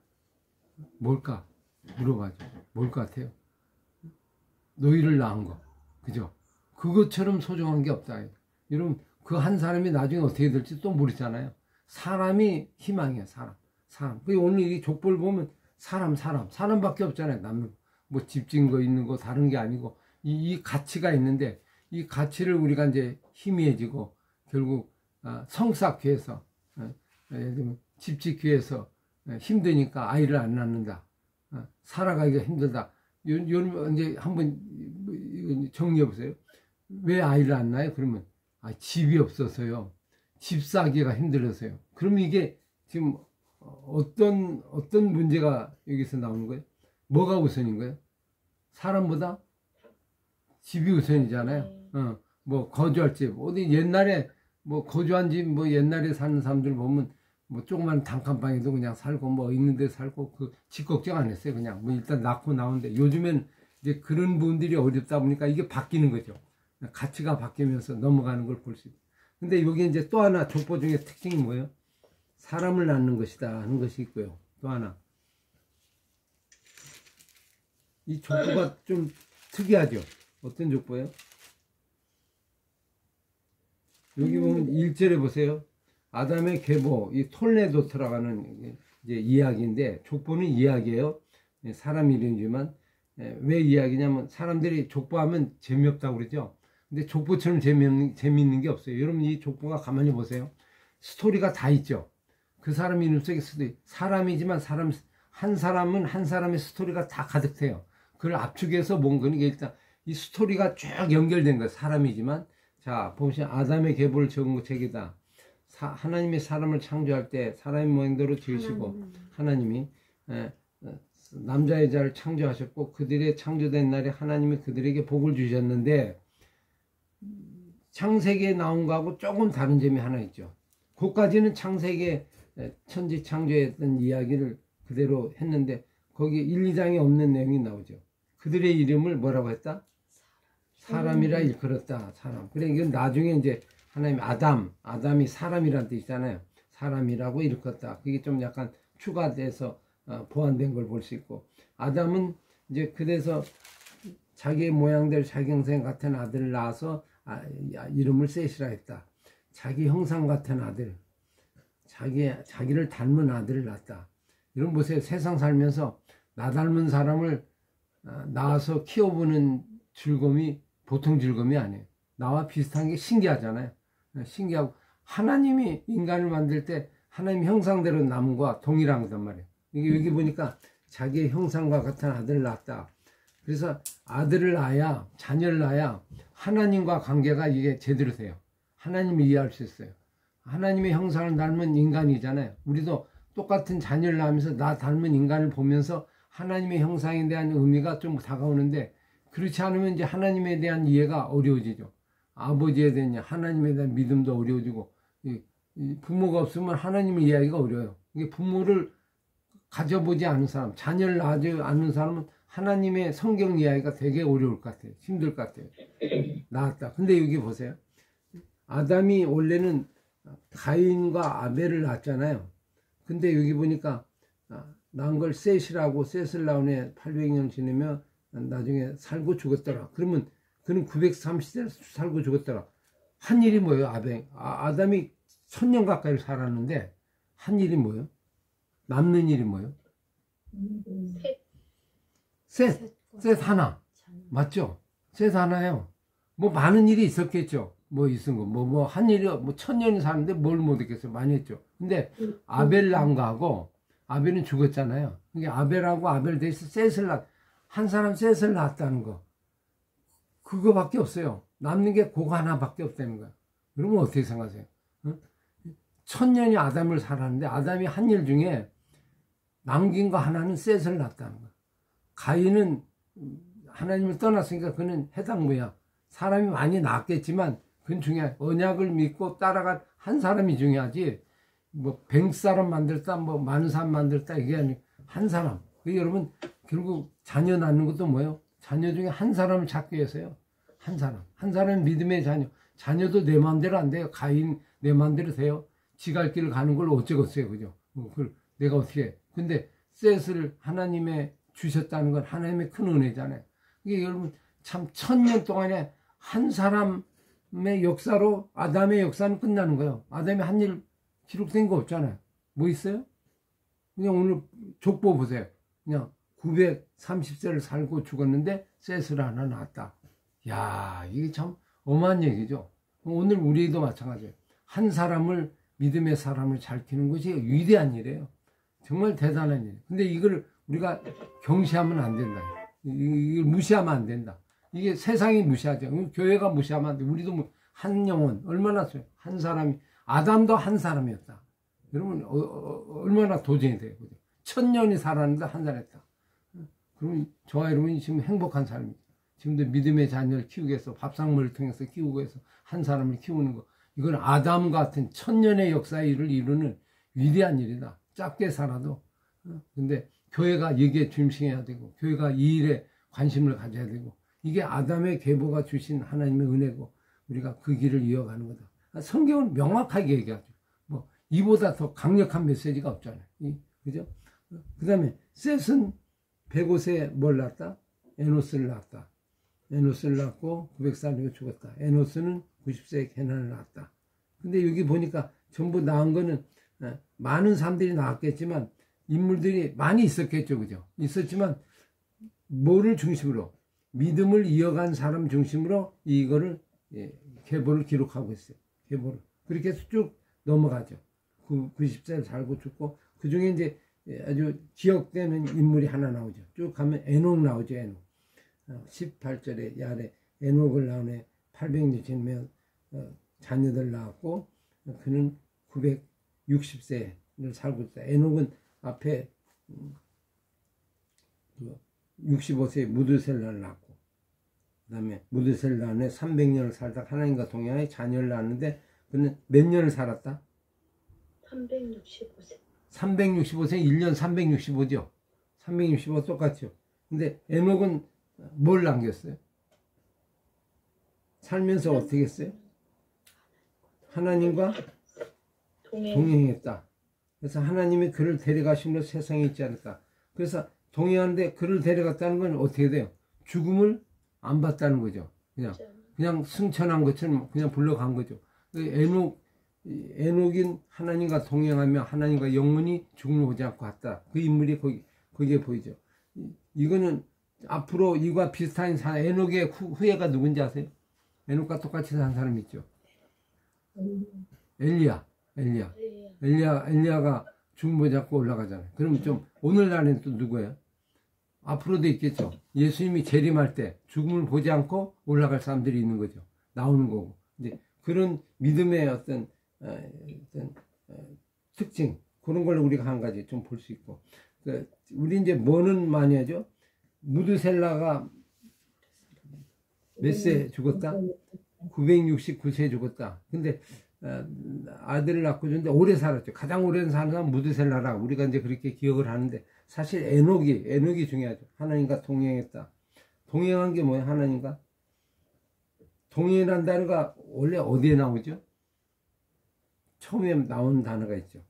뭘까? 물어봐줘. 뭘 것 같아요? 너희를 낳은 거. 그죠? 그것처럼 소중한 게 없다. 여러분, 그 한 사람이 나중에 어떻게 될지 또 모르잖아요. 사람이 희망이에요, 사람. 오늘 이 족보를 보면 사람밖에 없잖아요. 남는 뭐 집 지은 거 있는 거 다른 게 아니고 이 가치가 있는데 이 가치를 우리가 이제 희미해지고 결국 성 쌓기 위해서 집 짓기 위해서 힘드니까 아이를 안 낳는다. 살아가기가 힘들다. 여러분 이제 한번 정리해 보세요. 왜 아이를 안 낳아요? 그러면 집이 없어서요. 집 사기가 힘들어서요. 그럼 이게 지금 어떤 문제가 여기서 나오는 거예요? 뭐가 우선인 거예요? 사람보다 집이 우선이잖아요. 뭐 거주할 집 어디 옛날에 뭐 거주한 집 뭐 옛날에 사는 사람들 보면 뭐 조그만 단칸방에도 그냥 살고 뭐 있는 데 살고 그 집 걱정 안 했어요. 그냥 뭐 일단 낳고 나오는데 요즘엔 이제 그런 분들이 어렵다 보니까 이게 바뀌는 거죠. 가치가 바뀌면서 넘어가는 걸 볼 수 있어요. 근데 여기 이제 또 하나 족보 중에 특징이 뭐예요? 사람을 낳는 것이다 하는 것이 있고요. 또 하나 이 족보가 좀 특이하죠. 어떤 족보예요? 여기 보면 1절에 보세요. 아담의 계보, 이 톨레도 들어가는 이제 이야기인데 족보는 이야기예요. 사람 이름이지만 왜 이야기냐면 사람들이 족보하면 재미없다고 그러죠. 근데 족보처럼 재미있는 게 없어요. 여러분 이 족보가 가만히 보세요. 스토리가 다 있죠. 그 사람 이름 속에 사람이지만 한 사람은 한 사람의 스토리가 다 가득해요. 그걸 압축해서 본 거는 일단 이 스토리가 쭉 연결된 거예요. 사람이지만 자 보시면 아담의 계보를 적은 거 책이다. 하나님이 사람을 창조할 때 사람의 모양대로 지으시고 하나님이 남자 여자를 창조하셨고 그들의 창조된 날에 하나님이 그들에게 복을 주셨는데 창세기에 나온 거하고 조금 다른 점이 하나 있죠. 그까지는 창세기에 천지 창조했던 이야기를 그대로 했는데 거기 1, 2장에 없는 내용이 나오죠. 그들의 이름을 뭐라고 했다? 사람이라 일컬었다. 사람. 그래 이건 나중에 이제 하나님 아담이 사람이란 뜻이잖아요. 사람이라고 일컬었다. 그게 좀 약간 추가돼서 보완된 걸 볼 수 있고 아담은 이제 그래서 자기의 모양대로 자기 형상 같은 아들을 낳아서 이름을 셋이라 했다. 자기 형상 같은 아들, 자기를 닮은 아들을 낳았다. 이런 보세요. 세상 살면서 나 닮은 사람을 낳아서 키워보는 즐거움이 보통 즐거움이 아니에요. 나와 비슷한 게 신기하잖아요. 신기하고 하나님이 인간을 만들 때 하나님 형상대로 남과 동일한 거단 말이에요. 이게 여기 보니까 자기의 형상과 같은 아들을 낳았다. 그래서 아들을 낳아야, 자녀를 낳아야 하나님과 관계가 이게 제대로 돼요. 하나님을 이해할 수 있어요. 하나님의 형상을 닮은 인간이잖아요. 우리도 똑같은 자녀를 낳으면서 나 닮은 인간을 보면서 하나님의 형상에 대한 의미가 좀 다가오는데, 그렇지 않으면 이제 하나님에 대한 이해가 어려워지죠. 아버지에 대한 하나님에 대한 믿음도 어려워지고, 이 부모가 없으면 하나님을 이해하기가 어려워요. 이게 부모를 가져보지 않은 사람, 자녀를 낳지 않는 사람은 하나님의 성경 이해하기가 되게 어려울 것 같아요. 힘들 것 같아요. 낳았다. 근데 여기 보세요. 아담이 원래는 가인과 아벨을 낳았잖아요. 근데 여기 보니까 낳은 걸 셋이라고, 셋을 낳은 애 800년 지내면 나중에 살고 죽었더라. 그러면 그는 930세 살고 죽었더라. 한 일이 뭐예요? 아담이 1000년 가까이 살았는데 한 일이 뭐예요? 남는 일이 뭐예요? 셋 하나. 맞죠? 셋 하나요. 뭐 많은 일이 있었겠죠. 뭐 있은 거, 뭐 한 일이, 뭐 1000년이 사는데 뭘 못했겠어요. 많이 했죠. 근데 아벨 낳은 거하고, 아벨은 죽었잖아요. 이게 아벨하고 아벨 대신 한 사람 셋을 낳았다는 거. 그거밖에 없어요. 남는 게 그거 하나밖에 없다는 거야. 그러면 어떻게 생각하세요? 1000년이 아담을 살았는데 아담이 한 일 중에 남긴 거 하나는 셋을 낳았다는 거야. 가인은 하나님을 떠났으니까 그는 해당무야. 사람이 많이 낳았겠지만 그건 중요해. 언약을 믿고 따라간 한 사람이 중요하지. 뭐 100사람 만들었다, 뭐 10,000사람 만들었다, 이게 아니고 한 사람. 여러분 결국 자녀 낳는 것도 뭐예요? 자녀 중에 한 사람을 찾기 위해서요. 한 사람은 믿음의 자녀. 자녀도 내 마음대로 안 돼요. 가인 내 마음대로 돼요. 지갈 길을 가는 걸 어쩌겠어요, 그죠? 그걸 내가 어떻게 해. 근데 셋을 하나님의 주셨다는 건 하나님의 큰 은혜잖아요. 이게 여러분 참 1000년 동안에 한 사람의 역사로 아담의 역사는 끝나는 거예요. 아담이 한 일 기록된 거 없잖아요. 뭐 있어요? 그냥 오늘 족보 보세요. 그냥 930세를 살고 죽었는데 셋을 하나 낳았다. 야, 이게 참 어마한 얘기죠. 오늘 우리도 마찬가지예요. 한 사람을, 믿음의 사람을 잘 키우는 것이 위대한 일이에요. 정말 대단한 일. 근데 이걸 우리가 경시하면 안 된다. 이걸 무시하면 안 된다. 이게 세상이 무시하죠. 교회가 무시하면 안 돼. 우리도 한 영혼, 얼마나 써요. 한 사람이, 아담도 한 사람이었다. 여러분, 얼마나 도전이 돼요. 1000년이 살았는데 한 사람이었다. 그러면 저와 여러분이 지금 행복한 삶이죠. 지금도 믿음의 자녀를 키우기 위해서, 밥상머리를 통해서 키우기 위해서 한 사람을 키우는 거. 이건 아담 같은 1000년의 역사의 일을 이루는 위대한 일이다. 짧게 살아도. 근데 교회가 여기에 중심해야 되고, 교회가 이 일에 관심을 가져야 되고, 이게 아담의 계보가 주신 하나님의 은혜고, 우리가 그 길을 이어가는 거다. 성경은 명확하게 얘기하죠. 뭐 이보다 더 강력한 메시지가 없잖아요. 그죠? 그 다음에 셋은 105세에 뭘 낳았다? 에노스를 낳았다. 에노스를 낳고 900살이고 죽었다. 에노스는 90세에 게난을 낳았다. 근데 여기 보니까 전부 낳은 거는 많은 사람들이 낳았겠지만 인물들이 많이 있었겠죠. 그죠? 있었지만 뭐를 중심으로? 믿음을 이어간 사람 중심으로 이거를 계보를 기록하고 있어요. 계보를. 그렇게 해서 쭉 넘어가죠. 90세를 살고 죽고 그 중에 이제 아주 기억되는 인물이 하나 나오죠. 쭉 가면 에녹 나오죠. 에녹. 18절에 야래 에녹을 낳은 800년 지나면 자녀들 낳았고 그는 960세를 살고 있다. 에녹은 앞에 65세에 무드셀라를 낳았고 그 다음에 무드셀 낳은 300년을 살다 하나님과 동행하여 자녀를 낳았는데 그는 몇 년을 살았다? 365세. 365세 1년 365죠. 365 똑같죠. 근데 에녹은 뭘 남겼어요? 살면서 어떻게 했어요? 하나님과 동행했다. 그래서 하나님이 그를 데려가심으로 세상에 있지 않을까. 그래서 동행하는데 그를 데려갔다는 건 어떻게 돼요? 죽음을 안 봤다는 거죠. 그냥 승천한 것처럼 그냥 불러간 거죠. 에녹인 하나님과 동행하며 하나님과 영원히 죽음을 보지 않고 갔다. 그 인물이 거기에 보이죠. 이거는 앞으로 이와 비슷한 에녹의 후예가 누군지 아세요? 에녹과 똑같이 산 사람 있죠. 엘리야. 엘리야가 죽음 보잡고 올라가잖아요. 그러면 좀 오늘날엔 또 누구예요? 앞으로도 있겠죠. 예수님이 재림할 때 죽음을 보지 않고 올라갈 사람들이 있는 거죠. 나오는 거고. 이제 그런 믿음의 어떤 특징, 그런 걸 우리가 한 가지 좀 볼 수 있고. 우리 이제 뭐는 많이 하죠? 무드셀라가 몇 세 죽었다? 969세 죽었다. 근데 아들을 낳고 줬는데 오래 살았죠. 가장 오래 사는 사람은 무드셀라라 우리가 이제 그렇게 기억을 하는데, 사실 에녹이 중요하죠. 하나님과 동행했다. 동행한 게 뭐예요? 하나님과 동행이라는 단어가 원래 어디에 나오죠? 처음에 나온 단어가 있죠.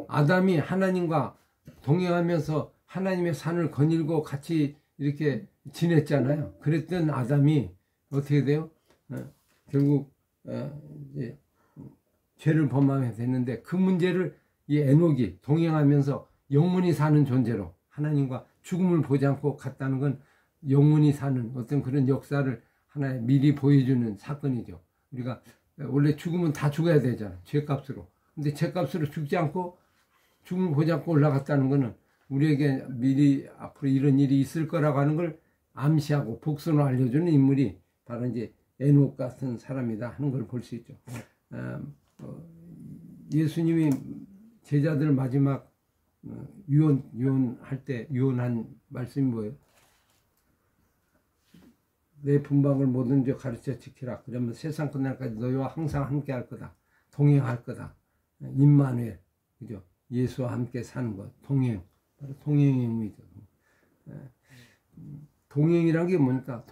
아담이 하나님과 동행하면서 하나님의 산을 거닐고 같이 이렇게 지냈잖아요. 그랬던 아담이 어떻게 돼요? 결국 이제 죄를 범하게 됐는데, 그 문제를 이 에녹이 동행하면서 영원히 사는 존재로 하나님과 죽음을 보지 않고 갔다는 건 영원히 사는 어떤 그런 역사를 하나의 미리 보여주는 사건이죠. 우리가 원래 죽으면 다 죽어야 되잖아요. 죄값으로. 근데 죄값으로 죽지 않고 죽음을 보지 않고 올라갔다는 거는 우리에게 미리 앞으로 이런 일이 있을 거라고 하는 걸 암시하고 복선을 알려주는 인물이 바로 이제 에녹 같은 사람이다 하는 걸 볼 수 있죠. 예수님이 제자들 마지막 유언할 때 유언한 말씀이 뭐예요? 내 분방을 모든 저 가르쳐 지키라. 그러면 세상 끝날까지 너희와 항상 함께 할 거다. 동행할 거다. 임마누엘, 그죠? 예수와 함께 사는 것, 동행. 바로 동행의 의미죠. 동행이란 게 뭡니까?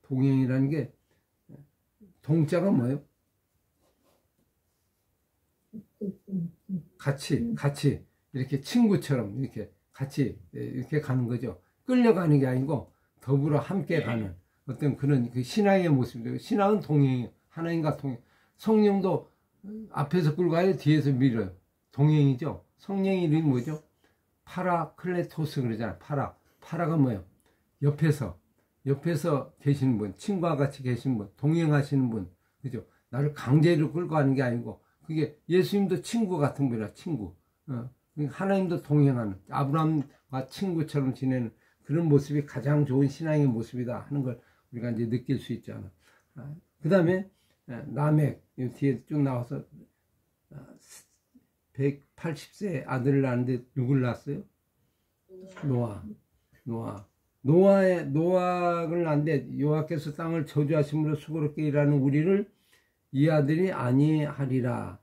동행이라는 게 동자가 뭐예요? 같이 이렇게 친구처럼 이렇게 같이 이렇게 가는 거죠. 끌려가는 게 아니고 더불어 함께 가는 어떤 그런 그 신앙의 모습이에요. 신앙은 동행이에요. 하나님과 동행. 성령도 앞에서 끌고 가요, 뒤에서 밀어요. 동행이죠. 성령의 이름이 뭐죠? 파라클레토스 그러잖아요. 파라가 뭐예요? 옆에서 계시는 분, 친구와 같이 계신 분, 동행하시는 분, 그죠? 나를 강제로 끌고 가는 게 아니고, 그게 예수님도 친구 같은 분이라, 친구. 하나님도 동행하는, 아브라함과 친구처럼 지내는 그런 모습이 가장 좋은 신앙의 모습이다 하는 걸 우리가 이제 느낄 수 있잖아. 그 다음에 라멕, 뒤에 쭉 나와서 180세 아들을 낳았는데 누굴 낳았어요? 노아를 낳는데 여호와께서 땅을 저주하심으로 수고롭게 일하는 우리를 이 아들이 아니하리라.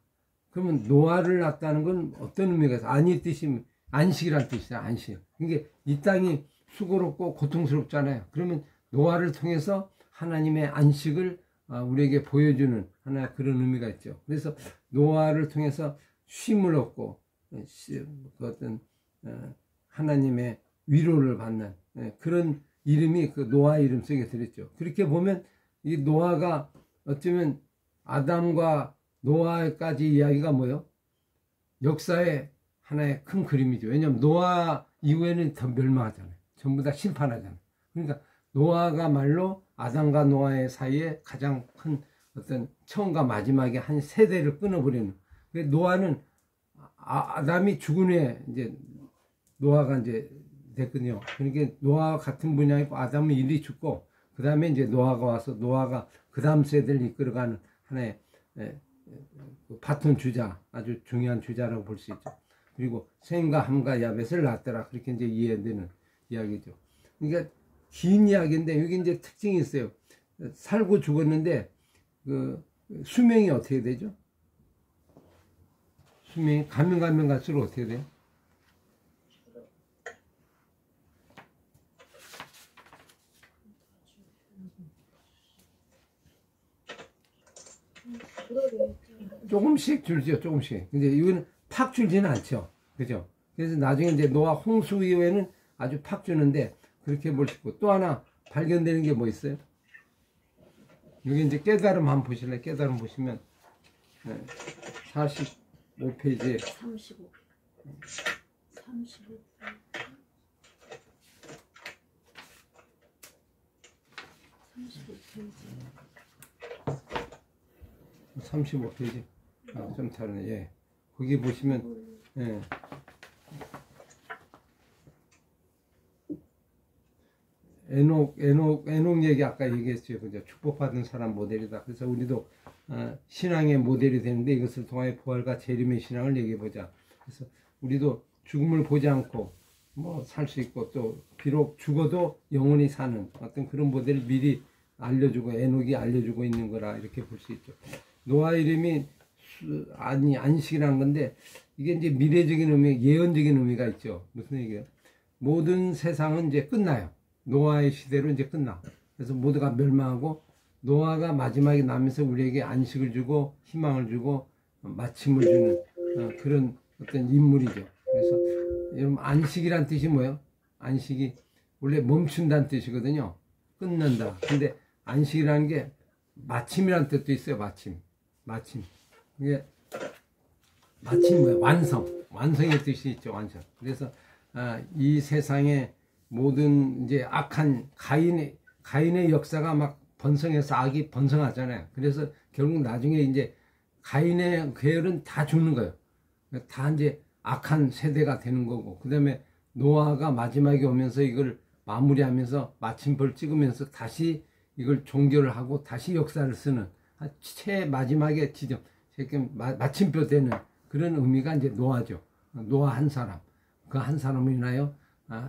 그러면 노아를 낳았다는 건 어떤 의미가 있어요? 아니 뜻이 안식이란 뜻이에요. 안식. 그러니까 이 땅이 수고롭고 고통스럽잖아요. 그러면 노아를 통해서 하나님의 안식을 우리에게 보여주는 하나의 그런 의미가 있죠. 그래서 노아를 통해서 쉼을 얻고 어떤 하나님의 위로를 받는 그런 이름이 그 노아 이름 속에 들었죠. 그렇게 보면 이 노아가 어쩌면 아담과 노아까지 이야기가 뭐예요? 역사의 하나의 큰 그림이죠. 왜냐하면 노아 이후에는 더 멸망하잖아요. 전부 다 심판하잖아요. 그러니까 노아가 말로 아담과 노아의 사이에 가장 큰 어떤 처음과 마지막에 한 세대를 끊어버리는. 노아는 아담이 죽은 후에 이제 노아가 이제 됐거든요. 그러니까 노아 같은 분야에 있고 아담은 일이 죽고 그 다음에 이제 노아가 와서 노아가 그 다음 세대를 이끌어가는 하나의 바톤 주자, 아주 중요한 주자라고 볼 수 있죠. 그리고 셈과 함과 야벳을 낳았더라. 그렇게 이제 이해되는 이야기죠. 그러니까 긴 이야기인데 여기 이제 특징이 있어요. 살고 죽었는데 그 수명이 어떻게 되죠? 수명이 가면 갈수록 어떻게 돼요? 조금씩 줄죠, 조금씩. 근데 이거는 팍 줄지는 않죠. 그죠? 그래서 나중에 이제 노아 홍수 이후에는 아주 팍 주는데 그렇게 볼 수 있고, 또 하나 발견되는 게 뭐 있어요? 여기 이제 깨달음 한번 보실래요? 깨달음 보시면 45페이지에 35. 35페이지. 아, 좀 다르네. 예. 거기 보시면, 예. 에녹 얘기 아까 얘기했어요. 그죠? 축복받은 사람 모델이다. 그래서 우리도 신앙의 모델이 되는데 이것을 통하여 부활과 재림의 신앙을 얘기해보자. 그래서 우리도 죽음을 보지 않고 뭐 살 수 있고 또 비록 죽어도 영원히 사는 어떤 그런 모델을 미리 알려주고 에녹이 알려주고 있는 거라 이렇게 볼 수 있죠. 노아 이름이 안식이라는 건데 이게 이제 미래적인 의미, 예언적인 의미가 있죠. 무슨 얘기예요? 모든 세상은 이제 끝나요. 노아의 시대로 이제 끝나. 그래서 모두가 멸망하고 노아가 마지막에 나면서 우리에게 안식을 주고 희망을 주고 마침을 주는 그런 어떤 인물이죠. 그래서 여러분 안식이란 뜻이 뭐예요? 안식이 원래 멈춘다는 뜻이거든요. 끊는다. 근데 안식이라는 게 마침이라는 뜻도 있어요. 마침. 이게 마침 뭐예요? 완성의 뜻이 있죠. 완성. 그래서 이 세상에 모든 이제 악한 가인의 역사가 막 번성해서 악이 번성하잖아요. 그래서 결국 나중에 이제 가인의 계열은 다 죽는 거예요. 다 이제 악한 세대가 되는 거고, 그 다음에 노아가 마지막에 오면서 이걸 마무리하면서 마침표를 찍으면서 다시 이걸 종결을 하고 다시 역사를 쓰는 마지막에 지점, 마침표 되는 그런 의미가 이제 노아죠. 노아 한 사람. 그 한 사람으로 인하여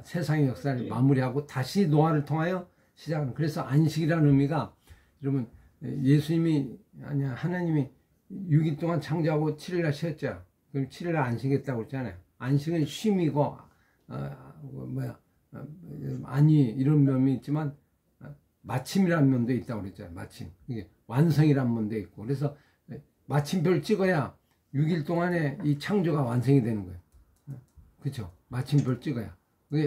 세상의 역사를 마무리하고 다시 노아를 통하여 시작하는. 그래서 안식이라는 의미가 여러분 하나님이 6일 동안 창조하고 7일날 쉬었죠. 그럼 7일날 안식했다고 그랬잖아요. 안식은 쉼이고 안위 이런 면이 있지만 마침이라는 면도 있다고 그랬잖아요. 마침. 이게 완성이라는 면도 있고. 그래서 마침표를 찍어야 6일 동안에 이 창조가 완성이 되는 거예요. 그렇죠? 마침표를 찍어야.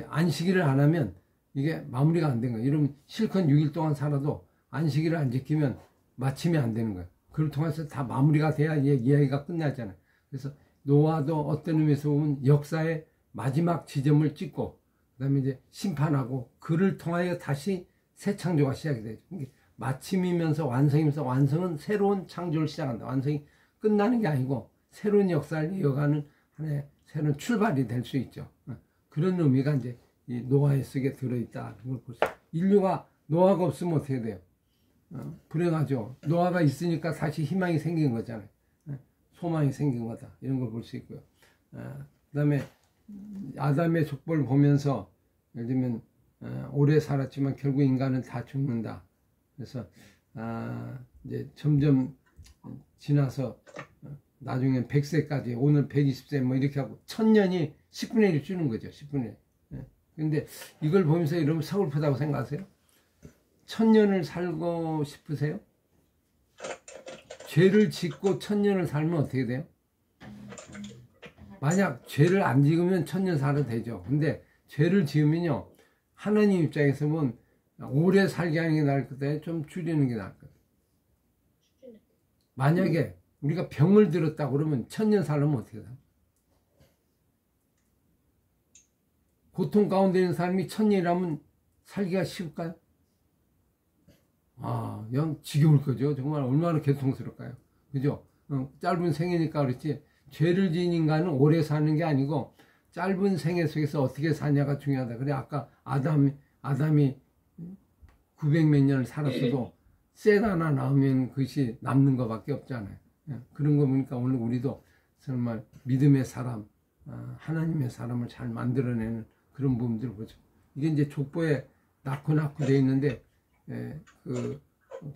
안식일을 안 하면 이게 마무리가 안 되는 거예요. 이러면 실컷 6일 동안 살아도 안식일을 안 지키면 마침이 안 되는 거예요. 그걸 통해서 다 마무리가 돼야 이야기가 끝나잖아요. 그래서 노아도 어떤 의미에서 보면 역사의 마지막 지점을 찍고 그다음에 이제 심판하고 그를 통하여 다시 새 창조가 시작이 되죠. 마침이면서 완성이면서 완성은 새로운 창조를 시작한다. 완성이 끝나는 게 아니고 새로운 역사를 이어가는 하나의 새로운 출발이 될 수 있죠. 그런 의미가 이제 이 노아의 속에 들어있다. 인류가 노아가 없으면 어떻게 돼요? 불행하죠. 노아가 있으니까 다시 희망이 생긴 거잖아요. 소망이 생긴 거다. 이런 걸 볼 수 있고요. 그 다음에 아담의 족보를 보면서 예를 들면 오래 살았지만 결국 인간은 다 죽는다. 그래서 이제 점점 지나서 나중에 100세까지 오늘 120세 뭐 이렇게 하고 1000년이 10분의 1 주는 거죠. 10분의 1. 근데 이걸 보면서 여러분 서글프다고 생각하세요? 1000년을 살고 싶으세요? 죄를 짓고 1000년을 살면 어떻게 돼요? 만약 죄를 안 지으면 1000년 살아도 되죠. 근데 죄를 지으면요, 하나님 입장에서 보면 오래 살게 하는 게 나을 거다, 좀 줄이는 게 나을 거다. 만약에 우리가 병을 들었다 그러면 1000년 살려면 어떻게 돼요? 고통 가운데 있는 사람이 1000년이라면 살기가 쉬울까요? 그냥 지겨울 거죠. 정말 얼마나 고통스러울까요? 그죠? 짧은 생이니까 그렇지, 죄를 지은 인간은 오래 사는 게 아니고 짧은 생애 속에서 어떻게 사냐가 중요하다. 그래, 아까 아담이 900몇 년을 살았어도 셋 하나 나오면 그것이 남는 것밖에 없잖아요. 그런 거 보니까 오늘 우리도 정말 믿음의 사람, 하나님의 사람을 잘 만들어내는 그런 부분들을 보죠. 이게 이제 족보에 낳고 되어 있는데, 그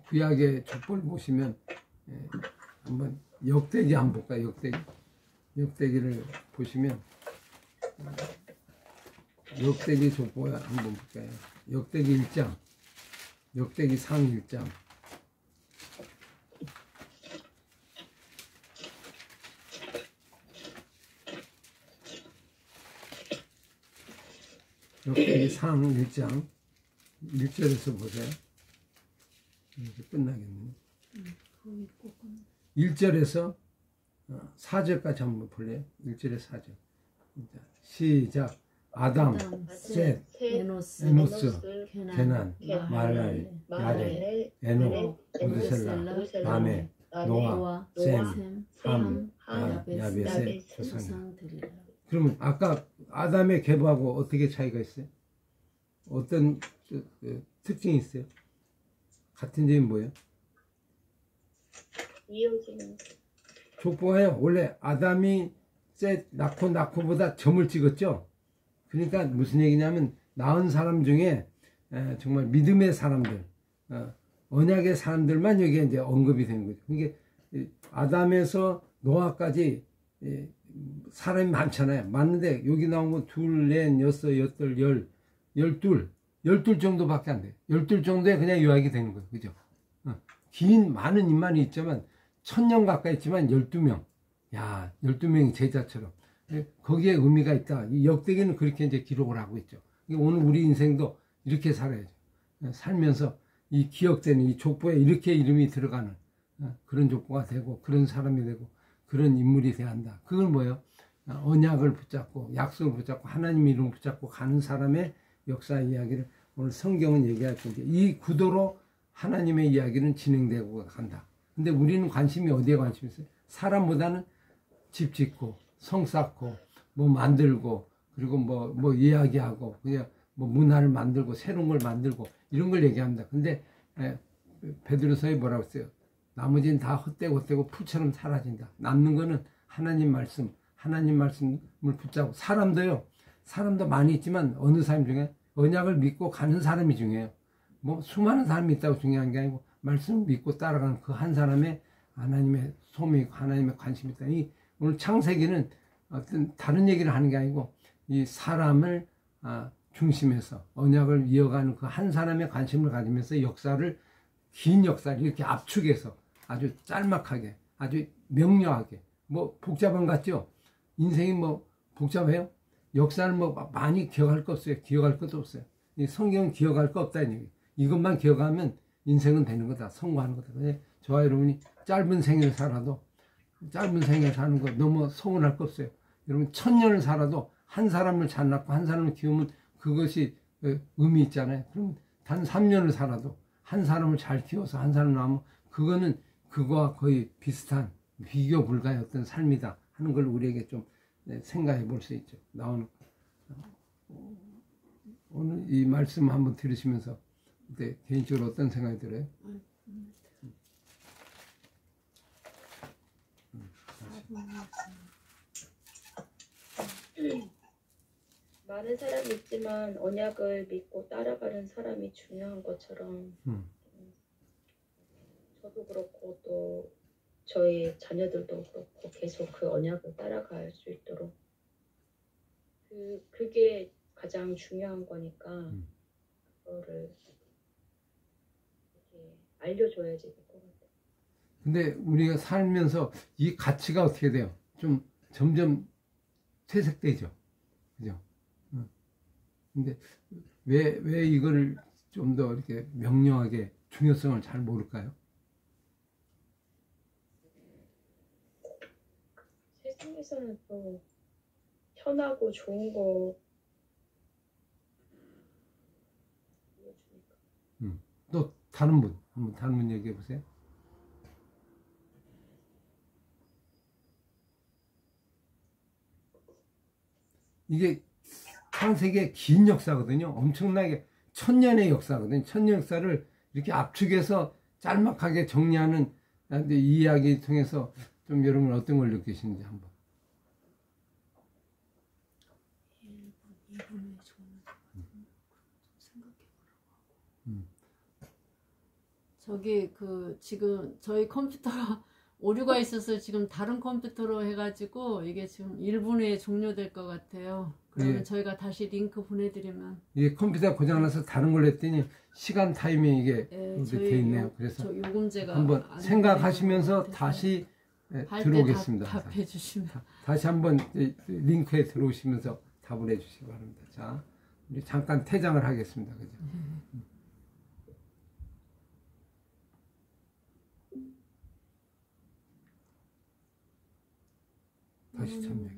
구약의 족보를 보시면 한번 역대기 한번 볼까요? 역대기를 보시면 역대기 족보 한번 볼까요? 역대기 1장, 역대기 상 1장. 역대기 상 1장 1절에서 보세요. 이제 끝나겠네요. 1절에서 4절까지 한번 볼래요? 1절에 4절. 시작. 아담, 셋, 에노스, 게난, 말랄, 마레, 에노, 에노셀라, 무드셀라, 라메, 노아, 노아, 셈, 셈, 함, 야베세, 야베스, 조상. 조상들이라. 그러면 아까 아담의 계보하고 어떻게 차이가 있어요? 어떤 특징이 있어요? 같은 점이 뭐예요? 이어지는 족보가요. 원래 아담이 낳고보다 점을 찍었죠. 그러니까 무슨 얘기냐면 낳은 사람 중에 정말 믿음의 사람들, 언약의 사람들만 여기에 이제 언급이 되는 거죠. 이게 아담에서 노아까지 사람이 많잖아요. 많은데 여기 나온 건 둘, 넷, 여섯, 여덟, 열둘 정도밖에 안 돼요. 12 정도에 그냥 요약이 되는 거예요. 그죠? 긴 많은 인만이 있지만 1000년 가까이 있지만 12명. 야, 12명이 제자처럼. 거기에 의미가 있다. 이 역대기는 그렇게 이제 기록을 하고 있죠. 오늘 우리 인생도 이렇게 살아야죠. 살면서 이 기억되는 이 족보에 이렇게 이름이 들어가는 그런 족보가 되고 그런 사람이 되고 그런 인물이 돼야 한다. 그건 뭐예요? 언약을 붙잡고 약속을 붙잡고 하나님 이름을 붙잡고 가는 사람의 역사 이야기를 오늘 성경은 얘기할 텐데 이 구도로 하나님의 이야기는 진행되고 간다. 근데 우리는 관심이 어디에 관심이 있어요? 사람보다는 집 짓고 성 쌓고 뭐 만들고 그리고 뭐 이야기하고 그냥 뭐 문화를 만들고 새로운 걸 만들고 이런 걸 얘기합니다. 근데 베드로서에 뭐라고 했어요? 나머지는 다 헛되고 풀처럼 사라진다. 남는 거는 하나님 말씀을 붙잡고 사람도 많이 있지만 어느 사람 중에 언약을 믿고 가는 사람이 중요해요. 뭐 수많은 사람이 있다고 중요한 게 아니고 말씀을 믿고 따라가는 그 한 사람의 하나님의 소명이 하나님의 관심이 있다. 이 오늘 창세기는 어떤 다른 얘기를 하는 게 아니고 이 사람을 중심에서 언약을 이어가는 그 한 사람의 관심을 가지면서 긴 역사를 이렇게 압축해서 아주 짤막하게 아주 명료하게 뭐 복잡한 것 같죠? 인생이 뭐 복잡해요? 역사를 뭐 많이 기억할 거 없어요. 기억할 것도 없어요. 이 성경은 기억할 거 없다는 얘기. 이것만 기억하면 인생은 되는 거다. 성공하는 거다. 근데 저와 여러분이 짧은 생을 살아도 짧은 생을 사는 거 너무 서운할 거 없어요. 여러분 1000년을 살아도 한 사람을 잘 낳고 한 사람을 키우면 그것이 의미 있잖아요. 그럼 단 3년을 살아도 한 사람을 잘 키워서 한 사람 낳으면 그거는 그거와 거의 비슷한 비교 불가의 어떤 삶이다 하는 걸 우리에게 좀 생각해 볼 수 있죠. 나오는 오늘 이 말씀 한번 들으시면서 개인적으로 어떤 생각이 들어요? 많은 사람이 있지만 언약을 믿고 따라가는 사람이 중요한 것처럼 저도 그렇고 또 저희 자녀들도 그렇고 계속 그 언약을 따라갈 수 있도록 그게 가장 중요한 거니까 그거를 이렇게 알려줘야지 될 것 같아요. 근데 우리가 살면서 이 가치가 어떻게 돼요? 좀 점점 퇴색되죠. 그죠? 근데 왜 이거를 좀 더 이렇게 명료하게 중요성을 잘 모를까요? 세상에서는 또 편하고 좋은 거 보여주니까. 또 한번 다른 분 얘기해 보세요. 이게 창세기의 긴 역사거든요. 엄청나게 1000년의 역사거든요. 1000년 역사를 이렇게 압축해서 짤막하게 정리하는 이 이야기 통해서 좀 여러분 어떤 걸 느끼시는지 한번. 저기 지금 저희 컴퓨터가 오류가 있어서 지금 다른 컴퓨터로 해가지고 이게 지금 1분 후에 종료될 것 같아요. 그러면 저희가 다시 링크 보내드리면 이게 컴퓨터 고장나서 다른 걸 했더니 시간 타이밍 이게 돼 있네요. 그래서 요금제가 한번 생각하시면서 다시 들어오겠습니다. 답해 주시면 다시 한번 링크에 들어오시면서 답을 해주시기 바랍니다. 자, 우리 잠깐 퇴장을 하겠습니다. 그죠? 다시 참여해.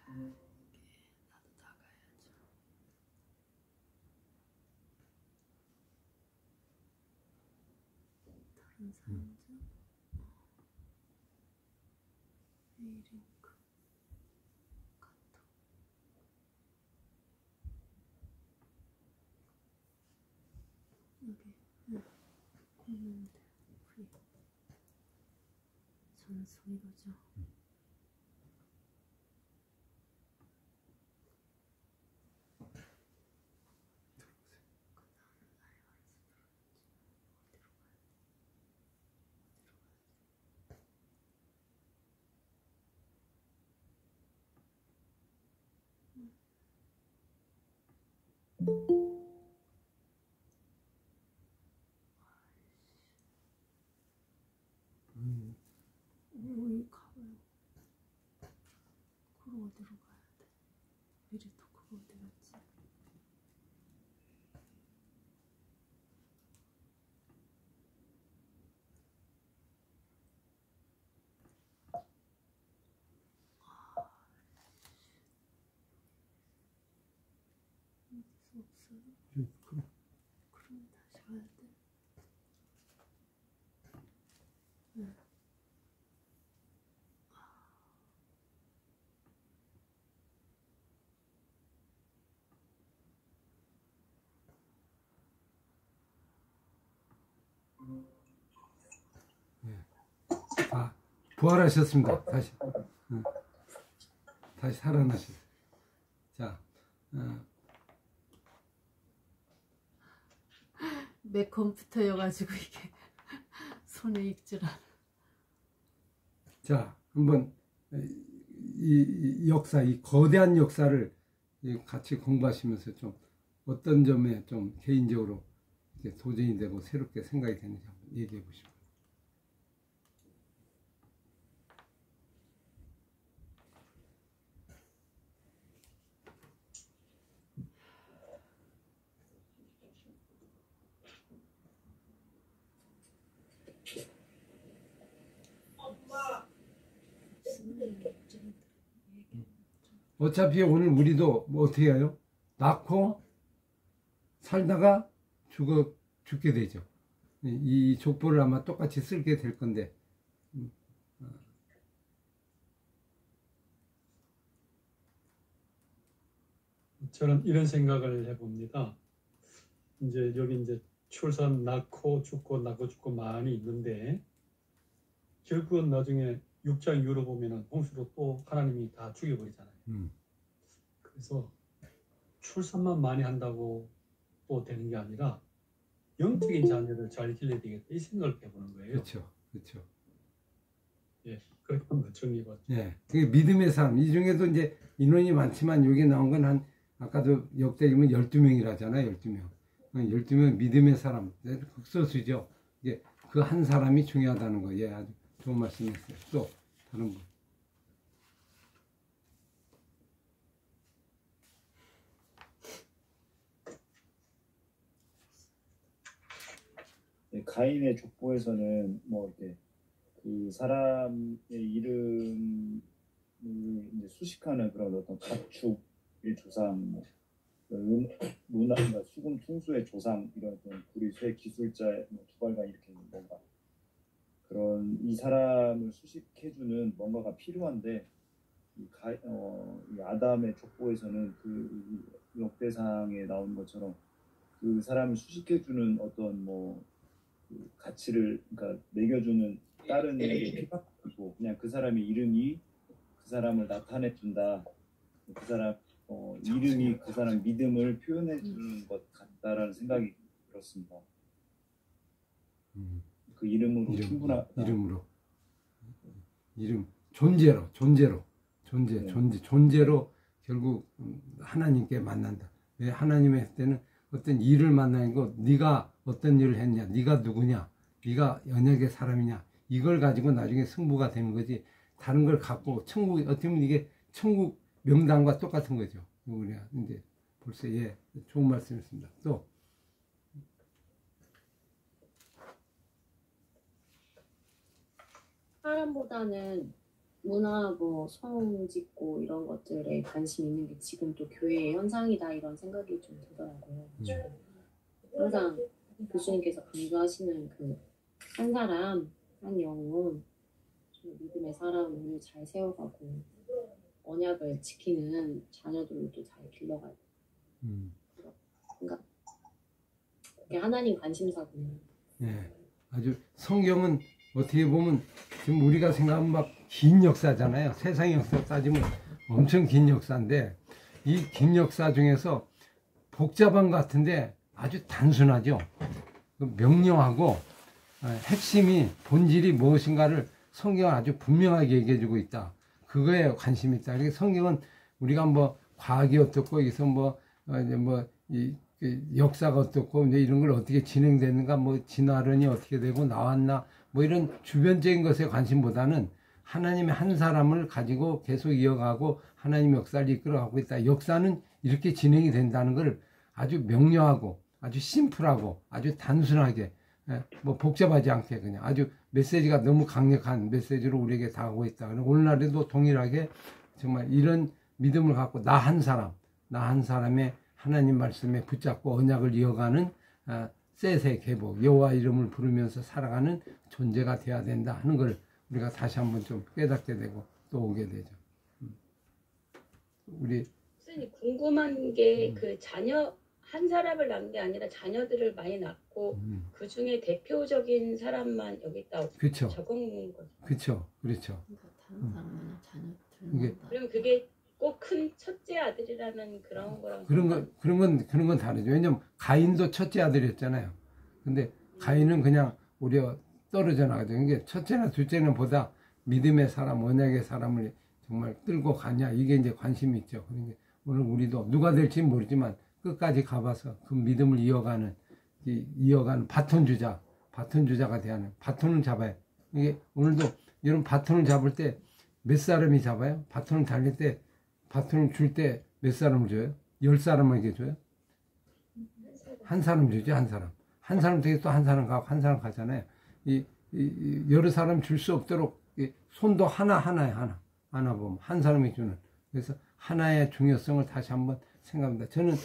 나도 나가야죠. 다른 사람들 메일링크 카톡 여기 콩문대 프리 전송 이거죠. 여기 가봐요. 그걸 어디로 가야 돼? 미리 또 그거 어디 갔지? 어디서 없어요? 그럼 다시 가야 돼. 네. 아, 부활하셨습니다. 다시. 다시 살아나셨어요. 자, 맥 컴퓨터여가지고 이게 손에 익질 않아. 자, 한번 이 역사, 이 거대한 역사를 같이 공부하시면서 좀 어떤 점에 좀 개인적으로 이렇게 도전이 되고 새롭게 생각이 되는지 한번 얘기해 보시고. 어차피 오늘 우리도 뭐 어떻게 해요? 낳고 살다가 죽게 되죠. 이 족보를 아마 똑같이 쓰게 될 건데. 저는 이런 생각을 해봅니다. 이제 여기 이제 출산 낳고 죽고 낳고 죽고 많이 있는데 결국은 나중에 6장 이후로 보면은 홍수로 또 하나님이 다 죽여버리잖아요. 그래서 출산만 많이 한다고 또 되는 게 아니라 영적인 자녀를 잘 길러야 되겠다 이 생각을 해보는 거예요. 그렇죠, 그렇죠. 예, 그렇게 한번 정리해봤죠. 예, 그게 믿음의 삶. 이 중에도 이제 인원이 많지만 여기 나온 건 한 아까도 역대기면 12명이라잖아요. 12명. 12명 믿음의 사람. 극소수죠. 이게 그 한 사람이 중요하다는 거. 예, 아주 좋은 말씀이었어요. 또 다른 분. 가인의 족보에서는 뭐 이렇게 그 사람의 이름을 이제 수식하는 그런 어떤 가축의 조상, 뭐 문화, 그러니까 수금 풍수의 조상 이런 어떤 우리 쇠 기술자, 뭐 두발간 이렇게 뭔가 그런 이 사람을 수식해주는 뭔가가 필요한데 이 아담의 족보에서는 그 역대상에 나오는 것처럼 그 사람을 수식해주는 어떤 뭐 그 가치를 그러니까 매겨주는 다른 게 필요하고 그냥 그 사람의 이름이 그 사람을 나타내준다. 그 사람 이름이 그 사람 믿음을 표현해주는 것 같다라는 생각이 들었습니다. 그 이름으로 충분하다. 이름 존재로 결국 하나님께 만난다. 왜 하나님의 때는 어떤 일을 만나는 거 네가 어떤 일을 했냐, 네가 누구냐, 네가 언약의 사람이냐 이걸 가지고 나중에 승부가 되는 거지. 다른 걸 갖고 천국 어떻게 보면 이게 천국 명단과 똑같은 거죠. 우리가 이제 벌써 예 좋은 말씀이었습니다. 또 사람보다는 문화 뭐 성 짓고 이런 것들에 관심 있는 게 지금 또 교회의 현상이다 이런 생각이 좀 들더라고요. 항상 교수님께서 강조하시는 그 한 사람 한 영혼 좀 믿음의 사람을 잘 세워가고 언약을 지키는 자녀들도 잘 길러가야 생각. 그게 하나님 관심사구나. 예, 아주 성경은 어떻게 보면 지금 우리가 생각하면 막 긴 역사잖아요. 세상 역사 따지면 엄청 긴 역사인데 이 긴 역사 중에서 복잡한 것 같은데 아주 단순하죠. 명료하고 핵심이 본질이 무엇인가를 성경은 아주 분명하게 얘기해주고 있다. 그거에 관심이 있다. 그러니까 성경은 우리가 뭐 과학이 어떻고 여기서 이 역사가 어떻고 이제 이런 걸 어떻게 진행되는가 뭐 진화론이 어떻게 되고 나왔나 뭐 이런 주변적인 것에 관심보다는 하나님의 한 사람을 가지고 계속 이어가고 하나님의 역사를 이끌어가고 있다. 역사는 이렇게 진행이 된다는 걸 아주 명료하고 아주 심플하고 아주 단순하게 뭐 복잡하지 않게 그냥 아주 메시지가 너무 강력한 메시지로 우리에게 다가오고 있다. 오늘날에도 동일하게 정말 이런 믿음을 갖고 나 한 사람의 하나님 말씀에 붙잡고 언약을 이어가는 셋의 계보 여호와 이름을 부르면서 살아가는 존재가 돼야 된다 하는 걸 우리가 다시 한번 좀 깨닫게 되고 또 오게 되죠. 우리 선생님 궁금한 게 그 자녀 한 사람을 낳은 게 아니라 자녀들을 많이 낳고 그 중에 대표적인 사람만 여기다 그쵸. 적은 거죠. 그렇죠. 다른 사람은 자녀들. 이게 그럼 그게 꼭 큰 첫째 아들이라는 그런 거랑 그런 건 다르죠. 왜냐면 가인도 첫째 아들이었잖아요. 근데 가인은 그냥 오히려 떨어져 나가죠. 이게 첫째나 둘째는 보다 믿음의 사람, 언약의 사람을 정말 끌고 가냐 이게 이제 관심이 있죠. 그러니까 오늘 우리도 누가 될지는 모르지만 끝까지 가봐서 그 믿음을 이어가는 바톤 주자가 되는 바톤을 잡아요. 이게 오늘도 이런 바톤을 잡을 때 몇 사람이 잡아요? 바톤을 달릴 때 바톤을 줄 때 몇 사람을 줘요? 10사람에게 줘요? 한 사람 주죠, 한 사람. 한 사람 되게 또 한 사람 가고 한 사람 가잖아요. 여러 사람 줄 수 없도록 손도 하나 보면 한 사람이 주는. 그래서 하나의 중요성을 다시 한번 생각합니다. 저는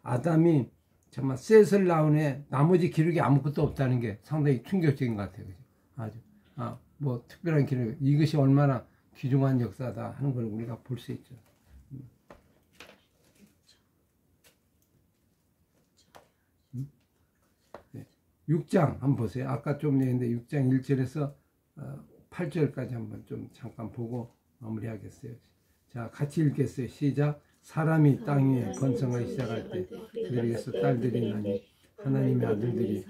아담이 정말 셋을 낳은 애 나머지 기록이 아무것도 없다는 게 상당히 충격적인 것 같아요. 아주 뭐 특별한 기록 이것이 얼마나 귀중한 역사다 하는 걸 우리가 볼 수 있죠. 6장 한번 보세요. 아까 좀 얘기했는데 6장 1절에서 8절까지 한번 좀 잠깐 보고 마무리하겠어요. 자, 같이 읽겠어요. 시작. 사람이 땅 위에 번성하기 시작할 때 그들에게서 딸들이 나니 하나님의 아들들이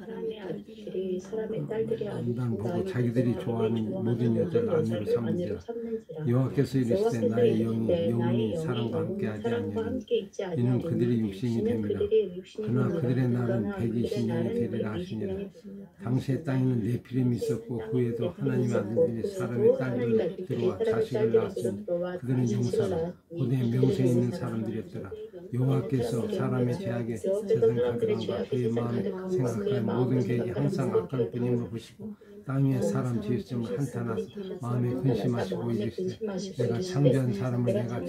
사람의 딸들이 아름다운 보고 자기들이 좋아하는 모든 여자를 아내로 삼는지라. 여호와께서 이르시되 나의 영혼이 사람과 함께하지 아니하니 이는 그들의 육신이 됨이라. 그러나 그들의 날은 120년이 되리라 하시니라. 당시의 땅에는 네피림이 있었고 그 후에도 하나님의 아들들이 사람의 딸들을 들어와 자식을 낳았으니 그들은 용사라 고대 명성이 있는 사람들이었더라. 여호와께서 사람의 죄악에 세상 가득함과 그의 마음에 생각할 모든 계획이 항상 악할 뿐임을 보시고 땅 위에 사람 지으심을 한탄하사 마음에 근심하시고 이르시되 내가 창조한 사람을 내가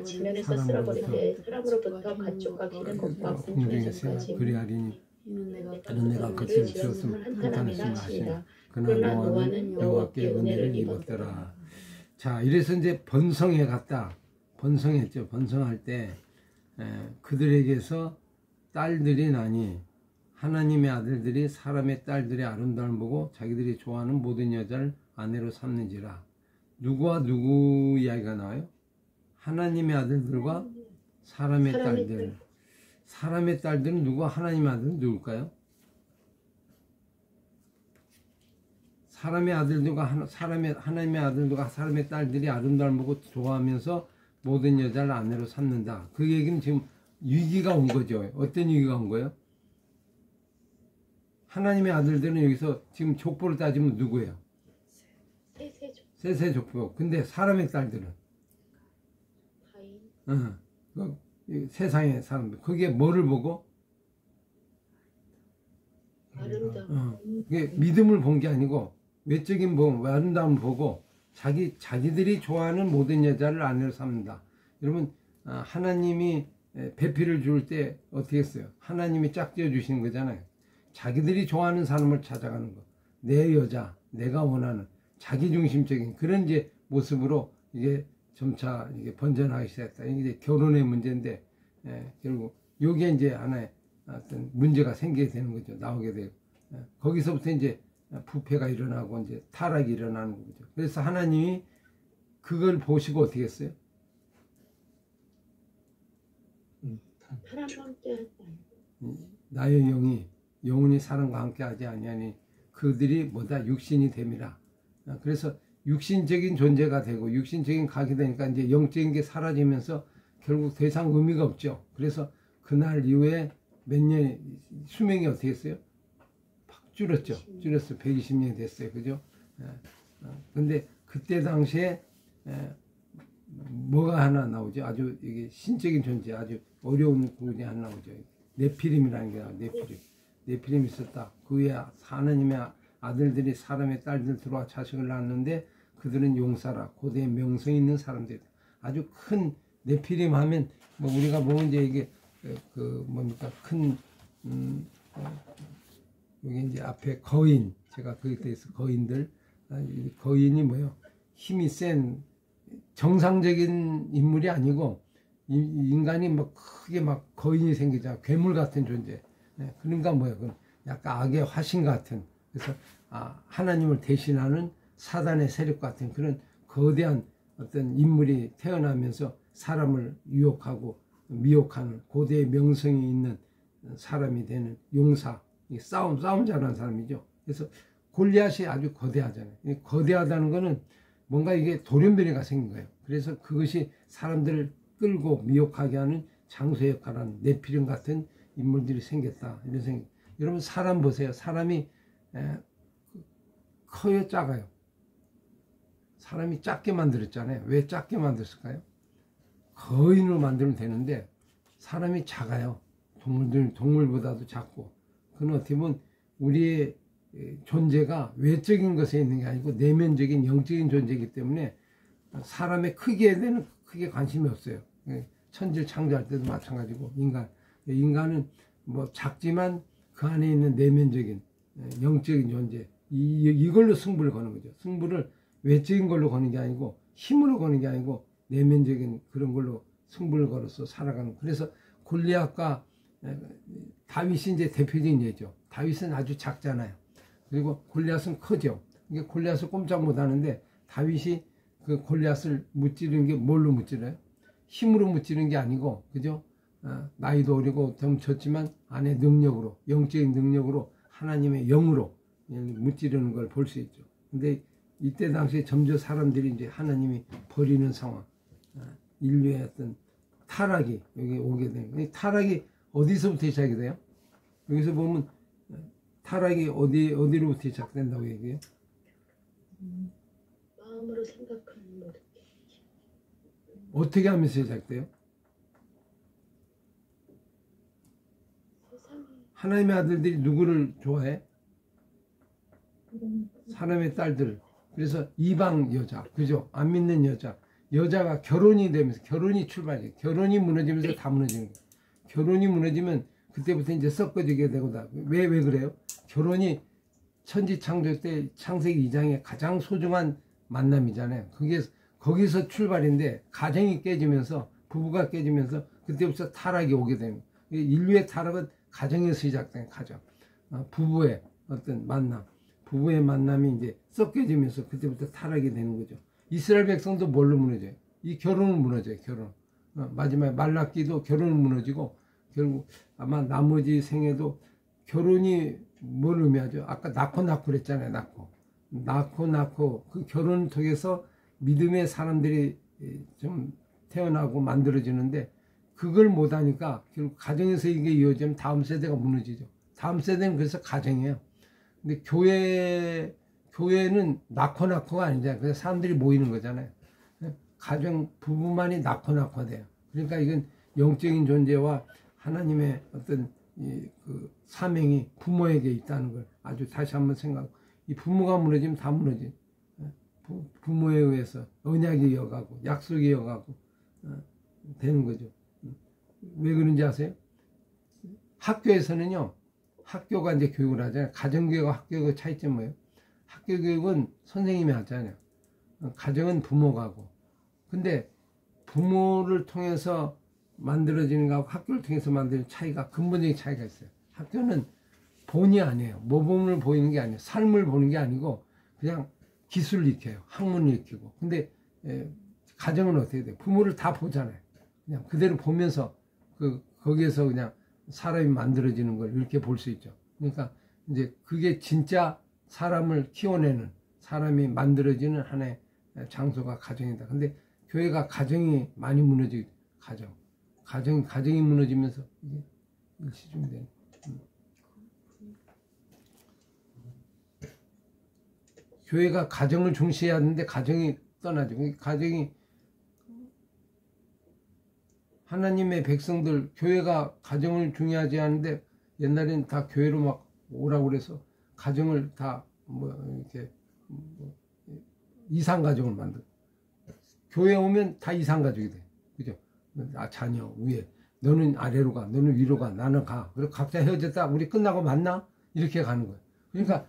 지면에 쓸어버리고 사람으로부터 가축과 기른 것과 공중에서 그리하리니 이는 내가 그것을 지었음을 한탄했음을 하시니 그러나 노아는 여호와께 은혜를 입었더라. 자, 이래서 이제 번성해 갔다. 번성했죠. 번성할 때 그들에게서 딸들이 나니 하나님의 아들들이 사람의 딸들의 아름다움을 보고 자기들이 좋아하는 모든 여자를 아내로 삼는지라. 누구와 누구 이야기가 나와요? 하나님의 아들들과 사람의 딸들. 사람의 딸들은 누구와 하나님의 아들은 누굴까요? 사람의 아들들과 하나님의 아들들과 사람의 딸들이 아름다움을 보고 좋아하면서 모든 여자를 아내로 삼는다. 그 얘기는 지금 위기가 온 거죠. 어떤 위기가 온 거예요? 하나님의 아들들은 여기서 지금 족보를 따지면 누구예요? 셋의 족보. 근데 사람의 딸들은? 세상의 사람들. 그게 뭐를 보고? 아름다움. 그게 믿음을 본 게 아니고 외적인 아름다움을 보고 자기들이 좋아하는 모든 여자를 아내로 삼는다. 여러분, 하나님이 배필을 줄 때 어떻게 했어요? 하나님이 짝지어 주시는 거잖아요. 자기들이 좋아하는 사람을 찾아가는 거. 내 여자, 내가 원하는 자기중심적인 그런 이제 모습으로 이게 점차 이게 번져나가기 시작했다. 이게 이제 결혼의 문제인데, 결국 요게 이제 하나의 어떤 문제가 생기게 되는 거죠. 나오게 되고. 거기서부터 이제 부패가 일어나고 이제 타락이 일어나는 거죠. 그래서 하나님이 그걸 보시고 어떻게 했어요? 사람과 함께 하자. 나의 영이 영원히 사람과 함께 하지 아니하니 그들이 뭐다 육신이 됨이라. 그래서 육신적인 존재가 되고 육신적인 각이 되니까 이제 영적인 게 사라지면서 결국 더 이상 의미가 없죠. 그래서 그날 이후에 몇 년 수명이 어떻게 했어요? 팍 줄었죠. 줄었어요. 120년이 됐어요. 그죠? 근데 그때 당시에 뭐가 하나 나오죠? 아주 이게 신적인 존재, 아주 어려운 부분이 하나 나오죠. 네피림이라는 게 나와요. 네피림이 있었다. 그 위에 하나님의 아들들이 사람의 딸들 들어와 자식을 낳았는데 그들은 용사라 고대의 명성 있는 사람들이다. 아주 큰 네피림 하면 뭐 우리가 보면 이제 이게 그 뭡니까 큰 여기 이제 앞에 거인, 제가 거기에 대해서 거인들, 거인이 뭐요? 힘이 센 정상적인 인물이 아니고 인간이 뭐 크게 막 거인이 생기자 괴물 같은 존재. 그러니까 뭐야? 그 약간 악의 화신 같은. 그래서 하나님을 대신하는 사단의 세력 같은 그런 거대한 어떤 인물이 태어나면서 사람을 유혹하고 미혹하는 고대의 명성이 있는 사람이 되는 용사, 싸움 잘하는 사람이죠. 그래서 골리앗이 아주 거대하잖아요. 거대하다는 거는 뭔가 이게 돌연변이가 생긴 거예요. 그래서 그것이 사람들을 끌고 미혹하게 하는 장소 역할하는 네피림 같은 인물들이 생겼다. 이런 생각. 여러분 사람 보세요. 사람이 커요, 작아요? 사람이 작게 만들었잖아요. 왜 작게 만들었을까요? 거인으로 만들면 되는데 사람이 작아요. 동물보다도 작고. 그건 어떻게 보면 우리의 존재가 외적인 것에 있는 게 아니고 내면적인 영적인 존재이기 때문에 사람의 크기에 대한 크게 관심이 없어요. 천지를 창조할 때도 마찬가지고 인간은 뭐 작지만 그 안에 있는 내면적인 영적인 존재 이걸로 승부를 거는 거죠. 승부를 외적인 걸로 거는 게 아니고 힘으로 거는 게 아니고 내면적인 그런 걸로 승부를 걸어서 살아가는. 그래서 골리앗과 다윗이 이제 대표적인 예죠. 다윗은 아주 작잖아요. 그리고 골리앗은 크죠. 이게 골리앗을 꼼짝 못 하는데 다윗이 그 골리앗을 무찌르는 게 뭘로 무찌르요? 힘으로 무찌르는 게 아니고, 그죠? 나이도 어리고 젊쳤지만 안에 능력으로, 영적인 능력으로 하나님의 영으로 무찌르는 걸 볼 수 있죠. 근데 이때 당시에 점점 사람들이 이제 하나님이 버리는 상황, 인류의 어떤 타락이 여기 오게 되는 거예요. 타락이 어디서부터 시작이 돼요? 여기서 보면 타락이 어디로부터 시작된다고 얘기해요? 마음으로 생각하는 모든 게. 어떻게 하면서 시작돼요? 세상에. 하나님의 아들들이 누구를 좋아해? 사람의 딸들. 그래서 이방 여자, 그죠? 안 믿는 여자가 결혼이 되면서 결혼이 출발이에요. 결혼이 무너지면서 다 무너지는 거예요. 결혼이 무너지면 그때부터 이제 썩어지게 되고 왜 그래요? 결혼이 천지 창조 때 창세기 2장의 가장 소중한 만남이잖아요. 그게 거기서 출발인데 가정이 깨지면서 부부가 깨지면서 그때부터 타락이 오게 됩니다. 인류의 타락은 가정에서 시작된 가정. 부부의 어떤 만남. 부부의 만남이 이제 썩겨지면서 그때부터 타락이 되는 거죠. 이스라엘 백성도 뭘로 무너져요? 이 결혼은 무너져요. 결혼. 마지막에 말라기도 결혼은 무너지고 결국 아마 나머지 생에도 결혼이 뭘 의미하죠? 아까 낳고 그랬잖아요. 낳고 그 결혼을 통해서 믿음의 사람들이 좀 태어나고 만들어지는데 그걸 못하니까 결국 가정에서 이게 이어지면 다음 세대가 무너지죠. 다음 세대는 그래서 가정이에요. 근데 교회는 낳고가 아니잖아요. 그래서 사람들이 모이는 거잖아요. 가정 부부만이 낳고 돼요. 그러니까 이건 영적인 존재와 하나님의 어떤 그 사명이 부모에게 있다는 걸 아주 다시 한번 생각하고 이 부모가 무너지면 다 무너지. 부모에 의해서 언약이 이어가고 약속이 이어가고 되는 거죠. 왜 그런지 아세요? 학교에서는요, 학교가 이제 교육을 하잖아요. 가정교육과 학교의 차이점이 뭐예요? 학교교육은 선생님이 하잖아요. 가정은 부모가 하고. 근데 부모를 통해서 만들어지는 거하고 학교를 통해서 만드는 차이가, 근본적인 차이가 있어요. 학교는 본이 아니에요. 모범을 보이는 게 아니에요. 삶을 보는 게 아니고 그냥 기술을 익혀요. 학문을 익히고. 근데 가정은 어떻게 돼요? 부모를 다 보잖아요. 그냥 그대로 보면서 거기에서 그냥 사람이 만들어지는 걸 이렇게 볼 수 있죠. 그러니까 이제 그게 진짜 사람을 키워내는, 사람이 만들어지는 하나의 장소가 가정이다. 근데 교회가 가정이 많이 무너지고, 가정이 무너지면서 이게 일시중되는. 교회가 가정을 중시해야 하는데 가정이 떠나죠. 가정이, 하나님의 백성들, 교회가 가정을 중요하지 않은데 옛날엔 다 교회로 막 오라고 그래서 가정을 다 이렇게 이상가족을 만들어. 교회 오면 다 이상가족이 돼. 그죠? 자녀 위에, 너는 아래로 가, 너는 위로 가, 나는 가. 그리고 각자 헤어졌다, 우리 끝나고 만나? 이렇게 가는 거예요. 그러니까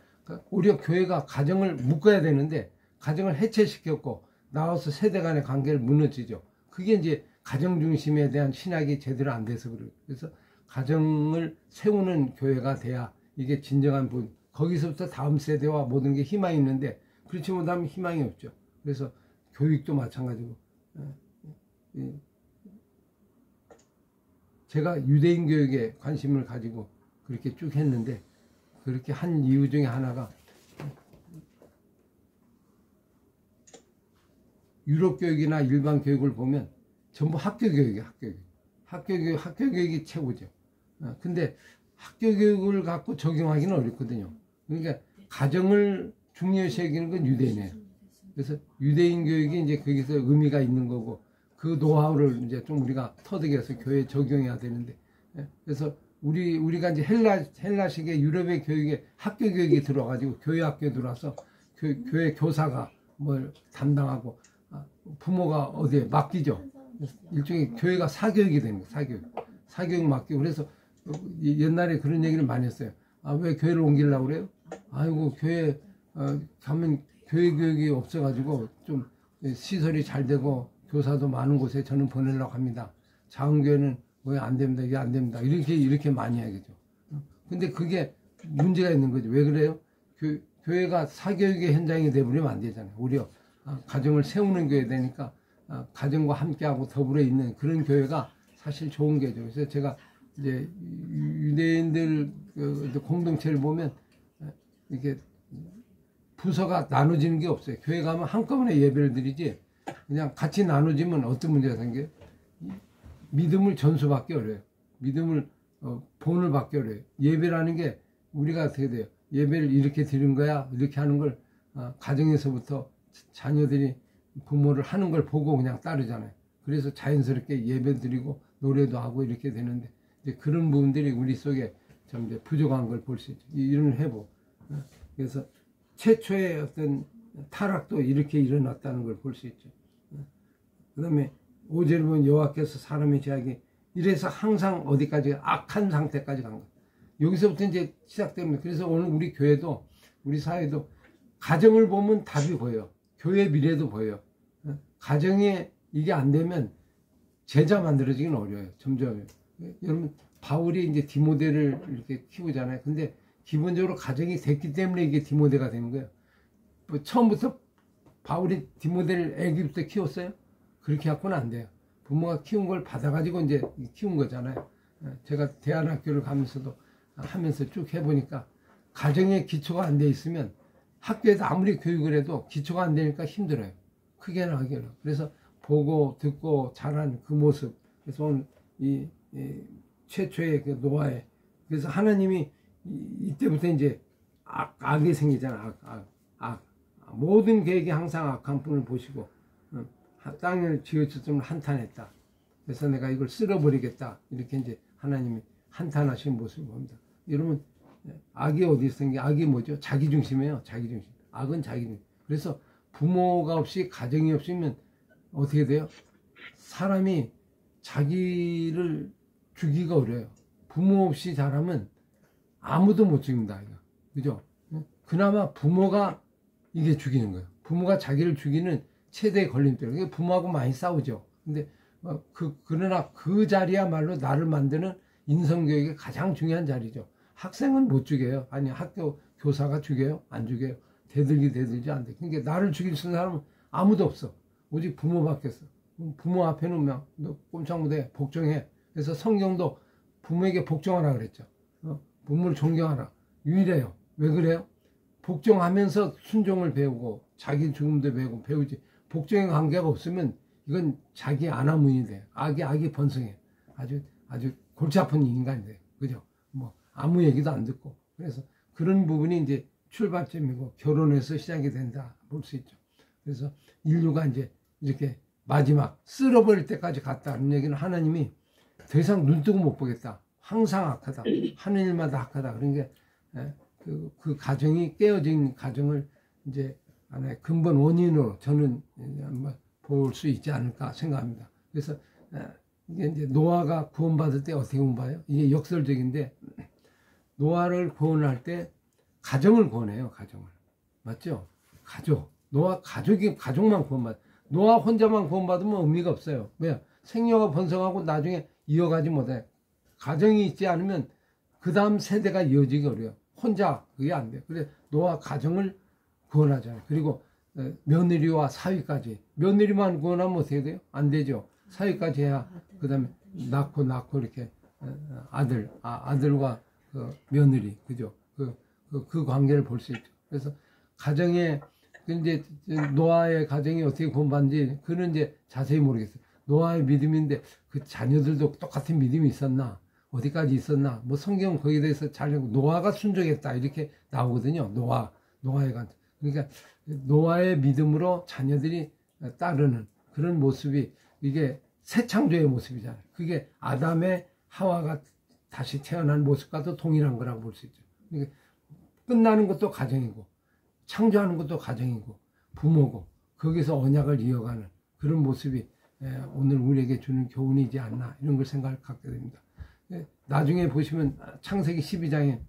오히려 교회가 가정을 묶어야 되는데 가정을 해체시켰고 나와서 세대 간의 관계를 무너지죠. 그게 이제 가정 중심에 대한 신학이 제대로 안 돼서 그래요. 그래서 가정을 세우는 교회가 돼야 이게 진정한 분, 거기서부터 다음 세대와 모든 게 희망이 있는데 그렇지 못하면 희망이 없죠. 그래서 교육도 마찬가지고. 제가 유대인 교육에 관심을 가지고 그렇게 쭉 했는데 그렇게 한 이유 중에 하나가 유럽 교육이나 일반 교육을 보면 전부 학교 교육이에요. 학교 교육이 최고죠. 근데 학교 교육을 갖고 적용하기는 어렵거든요. 그러니까 가정을 중요시 여기는 건 유대인이에요. 그래서 유대인 교육이 이제 거기서 의미가 있는 거고 그 노하우를 이제 좀 우리가 터득해서 교회에 적용해야 되는데, 그래서 우리가 이제 헬라식의 유럽의 교육에 학교 교육이 들어가지고 교회 학교에 들어와서 교회 교사가 뭘 담당하고 부모가 어디에 맡기죠. 일종의 교회가 사교육이 되는 거예요. 사교육 맡기고. 그래서 옛날에 그런 얘기를 많이 했어요. 왜 교회를 옮기려고 그래요? 아이고 교회 가면 교회 교육이 없어가지고 좀 시설이 잘 되고 교사도 많은 곳에 저는 보내려고 합니다. 작은 교회는 왜 안 됩니다. 이게 안 됩니다. 이렇게 많이 하겠죠. 근데 그게 문제가 있는 거죠. 왜 그래요? 교회가 사교육의 현장이 돼버리면 안 되잖아요. 오히려 가정을 세우는 교회 되니까 가정과 함께하고 더불어 있는 그런 교회가 사실 좋은 교회죠. 그래서 제가 이제 유대인들 공동체를 보면 이렇게 부서가 나눠지는 게 없어요. 교회 가면 한꺼번에 예배를 드리지 그냥 같이 나눠지면 어떤 문제가 생겨요? 믿음을 전수받기 어려워요. 믿음을 본을 받기 어려워요. 예배라는 게 우리가 어떻게 돼요? 예배를 이렇게 드리는 거야 이렇게 하는 걸 가정에서부터 자녀들이 부모를 하는 걸 보고 그냥 따르잖아요. 그래서 자연스럽게 예배 드리고 노래도 하고 이렇게 되는데 이제 그런 부분들이 우리 속에 좀 이제 부족한 걸 볼 수 있죠. 이런 회복. 그래서 최초의 어떤 타락도 이렇게 일어났다는 걸 볼 수 있죠. 그 다음에 5절에 보면 여호와께서 사람의 죄악이 이래서 항상 어디까지 악한 상태까지 간 거예요. 여기서부터 이제 시작됩니다. 그래서 오늘 우리 교회도 우리 사회도 가정을 보면 답이 보여요. 교회 미래도 보여요. 가정에 이게 안 되면 제자 만들어지긴 어려워요. 점점. 여러분 바울이 이제 디모데를 이렇게 키우잖아요. 근데 기본적으로 가정이 됐기 때문에 이게 디모데가 되는 거예요. 뭐 처음부터 바울이 디모데를 애기부터 키웠어요? 그렇게 갖고는 안 돼요. 부모가 키운 걸 받아가지고 이제 키운 거잖아요. 제가 대안학교를 가면서도 하면서 쭉 해보니까 가정에 기초가 안 돼 있으면 학교에서 아무리 교육을 해도 기초가 안 되니까 힘들어요. 크게는 하기는. 그래서 보고 듣고 자란 그 모습. 그래서 오늘 이 최초의 그 노아에 그래서 하나님이 이때부터 이제 악이 생기잖아. 악. 모든 계획이 항상 악한 분을 보시고 땅을 지어줬으면 한탄했다. 그래서 내가 이걸 쓸어버리겠다. 이렇게 이제 하나님이 한탄하신 모습을 봅니다. 여러분 악이 어디 있는 게 악이 뭐죠? 자기중심이에요. 자기중심. 악은 자기중심. 그래서 부모가 없이 가정이 없으면 어떻게 돼요? 사람이 자기를 죽이기가 어려워요. 부모 없이 자라면 아무도 못 죽입니다. 이거. 그죠? 그나마 부모가 이게 죽이는 거예요. 부모가 자기를 죽이는 최대의 걸림돌. 이게 부모하고 많이 싸우죠. 근데 그러나 그 자리야말로 나를 만드는 인성교육의 가장 중요한 자리죠. 학생은 못 죽여요. 아니 학교 교사가 죽여요? 안 죽여요. 대들지 안 돼. 그러니까 나를 죽일 수 있는 사람은 아무도 없어. 오직 부모밖에 없어. 부모 앞에는 너 꼼짝 못해. 복종해. 그래서 성경도 부모에게 복종하라 그랬죠. 부모를 존경하라. 유일해요. 왜 그래요? 복종하면서 순종을 배우고 자기 죽음도 배우지. 복종의 관계가 없으면 이건 자기 아나무인이 돼요. 악이 번성해. 아주 골치 아픈 인간이 돼요. 그죠? 뭐 아무 얘기도 안 듣고. 그래서 그런 부분이 이제 출발점이고 결혼에서 시작이 된다 볼 수 있죠. 그래서 인류가 이제 이렇게 마지막 쓸어버릴 때까지 갔다는 얘기는 하나님이 더 이상 눈 뜨고 못 보겠다. 항상 악하다. 하는 일마다 악하다. 그런 게 그 가정이 깨어진 가정을 이제 하나의 근본 원인으로 저는 볼 수 있지 않을까 생각합니다. 그래서 이게 이제 노아가 구원받을 때 어떻게 구원받아요? 이게 역설적인데 노아를 구원할 때 가정을 구원해요. 가정을. 맞죠? 노아 가족만 구원받아. 노아 혼자만 구원받으면 의미가 없어요. 왜요? 생명가 번성하고 나중에 이어가지 못해. 가정이 있지 않으면 그 다음 세대가 이어지기 어려워요. 혼자 그게 안 돼요. 그래서 노아 가정을 구원하잖아요. 그리고 며느리와 사위까지. 며느리만 구원하면 어떻게 돼요? 안 되죠. 사위까지 해야 그 다음에 낳고 이렇게 아들과 그 며느리, 그죠? 그 관계를 볼 수 있죠. 그래서 가정에 이제 노아의 가정이 어떻게 구원받는지 그는 이제 자세히 모르겠어요. 노아의 믿음인데 그 자녀들도 똑같은 믿음이 있었나? 어디까지 있었나? 뭐 성경 거기에 대해서 잘 노아가 순종했다 이렇게 나오거든요. 노아의 관. 그러니까 노아의 믿음으로 자녀들이 따르는 그런 모습이 이게 새 창조의 모습이잖아요. 그게 아담의 하와가 다시 태어난 모습과도 동일한 거라고 볼 수 있죠. 그러니까 끝나는 것도 가정이고 창조하는 것도 가정이고 부모고 거기서 언약을 이어가는 그런 모습이 오늘 우리에게 주는 교훈이지 않나 이런 걸 생각을 갖게 됩니다. 나중에 보시면 창세기 12장에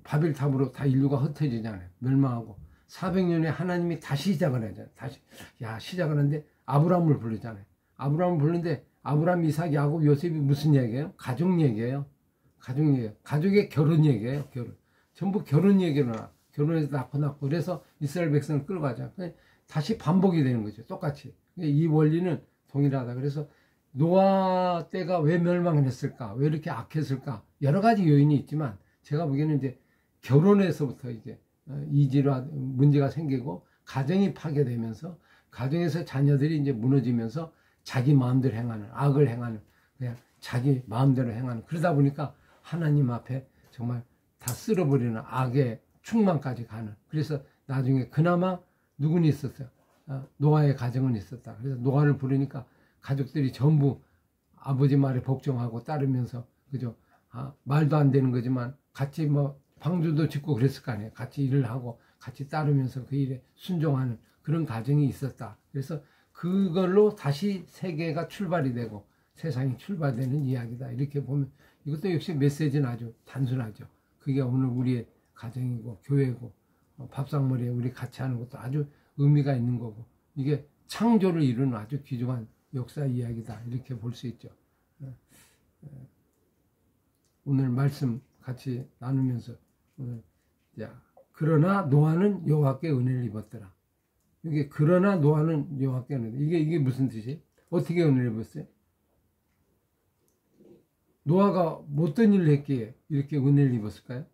바벨탑으로 다 인류가 흩어지잖아요. 멸망하고 400년에 하나님이 다시 시작을 하잖아요. 시작을 하는데 아브라함을 부르잖아요. 아브라함을 부르는데 아브라함, 이삭, 야곱, 요셉이 무슨 얘기예요? 가족 얘기예요. 가족의 결혼 얘기예요. 전부 결혼 얘기로 나. 결혼해서 낳고 그래서 이스라엘 백성을 끌고 가자. 다시 반복이 되는 거죠. 똑같이. 이 원리는 동일하다. 그래서 노아 때가 왜 멸망을 했을까? 왜 이렇게 악했을까? 여러 가지 요인이 있지만 제가 보기에는 이제 결혼에서부터 이게 이질화 문제가 생기고 가정이 파괴되면서 가정에서 자녀들이 이제 무너지면서 자기 마음대로 행하는 악을 행하는 그냥 자기 마음대로 행하는 그러다 보니까 하나님 앞에 정말 다 쓸어버리는 악의 충만까지 가는 그래서 나중에 그나마 누구는 있었어요. 노아의 가정은 있었다. 그래서 노아를 부르니까 가족들이 전부 아버지 말에 복종하고 따르면서 그죠? 말도 안 되는 거지만 같이 뭐 방주도 짓고 그랬을 거 아니에요. 같이 일을 하고 같이 따르면서 그 일에 순종하는 그런 가정이 있었다. 그래서 그걸로 다시 세계가 출발이 되고 세상이 출발되는 이야기다. 이렇게 보면 이것도 역시 메시지는 아주 단순하죠. 그게 오늘 우리의 가정이고 교회고 밥상머리에 우리 같이 하는 것도 아주 의미가 있는 거고 이게 창조를 이루는 아주 귀중한 역사 이야기다. 이렇게 볼 수 있죠. 오늘 말씀 같이 나누면서 오늘 그러나 노아는 여호와께 은혜를 입었더라. 이게 그러나 노아는 여호와께 은혜를 이게 무슨 뜻이에요? 어떻게 은혜를 입었어요? 노아가 못된 일을 했기에 이렇게 은혜를 입었을까요?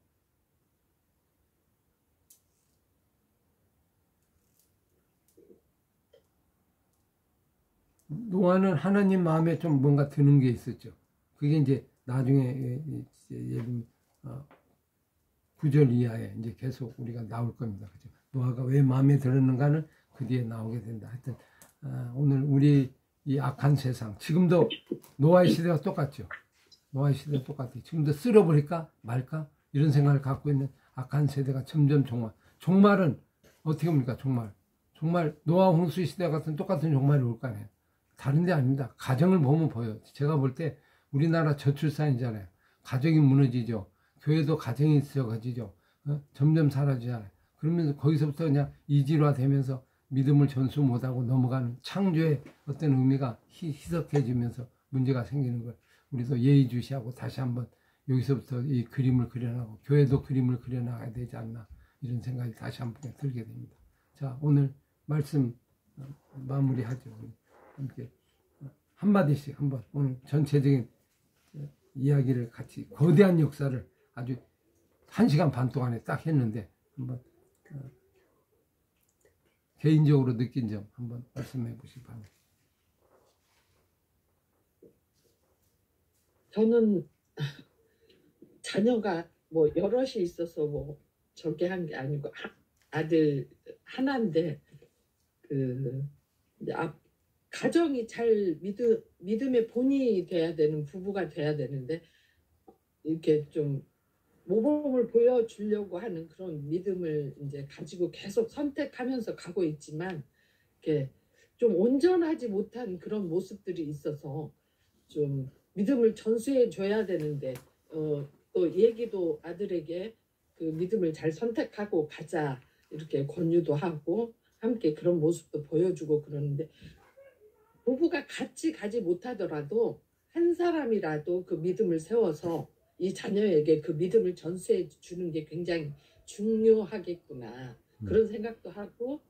노아는 하나님 마음에 좀 뭔가 드는 게 있었죠. 그게 이제 나중에 9절 이하에 이제 계속 우리가 나올 겁니다. 그죠? 노아가 왜 마음에 들었는가는 그 뒤에 나오게 된다. 하여튼 오늘 우리 이 악한 세상 지금도 노아의 시대가 똑같죠. 노아의 시대가 똑같아요. 지금도 쓸어버릴까 말까 이런 생각을 갖고 있는 악한 세대가 점점 종말은 어떻게 옵니까? 종말 노아 홍수 시대 같은 똑같은 종말이 올 거 아니에요. 다른 데 아닙니다. 가정을 보면 보여요. 제가 볼 때 우리나라 저출산이잖아요. 가정이 무너지죠. 교회도 가정이 있어가지죠. 점점 사라지잖아요. 그러면서 거기서부터 그냥 이질화되면서 믿음을 전수 못하고 넘어가는 창조의 어떤 의미가 희석해지면서 문제가 생기는 걸 우리도 예의주시하고 다시 한번 여기서부터 이 그림을 그려나가고 교회도 그림을 그려나가야 되지 않나 이런 생각이 다시 한번 들게 됩니다. 자, 오늘 말씀 마무리하죠. 함께 한마디씩 한번 오늘 전체적인 이야기를 같이 거대한 역사를 아주 1시간 반 동안에 딱 했는데 한번 개인적으로 느낀 점 한번 말씀해 보시기 바랍니다. 저는 자녀가 뭐 여럿이 있어서 뭐 저기 한 게 아니고 아들 하나인데 이제 가정이 잘 믿음의 본이 돼야 되는 부부가 돼야 되는데 이렇게 좀 모범을 보여주려고 하는 그런 믿음을 이제 가지고 계속 선택하면서 가고 있지만 이렇게 좀 온전하지 못한 그런 모습들이 있어서 좀 믿음을 전수해 줘야 되는데 또 얘기도 아들에게 그 믿음을 잘 선택하고 가자 이렇게 권유도 하고 함께 그런 모습도 보여주고 그러는데 부부가 같이 가지 못하더라도 한 사람이라도 그 믿음을 세워서 이 자녀에게 그 믿음을 전수해 주는 게 굉장히 중요하겠구나 그런 생각도 하고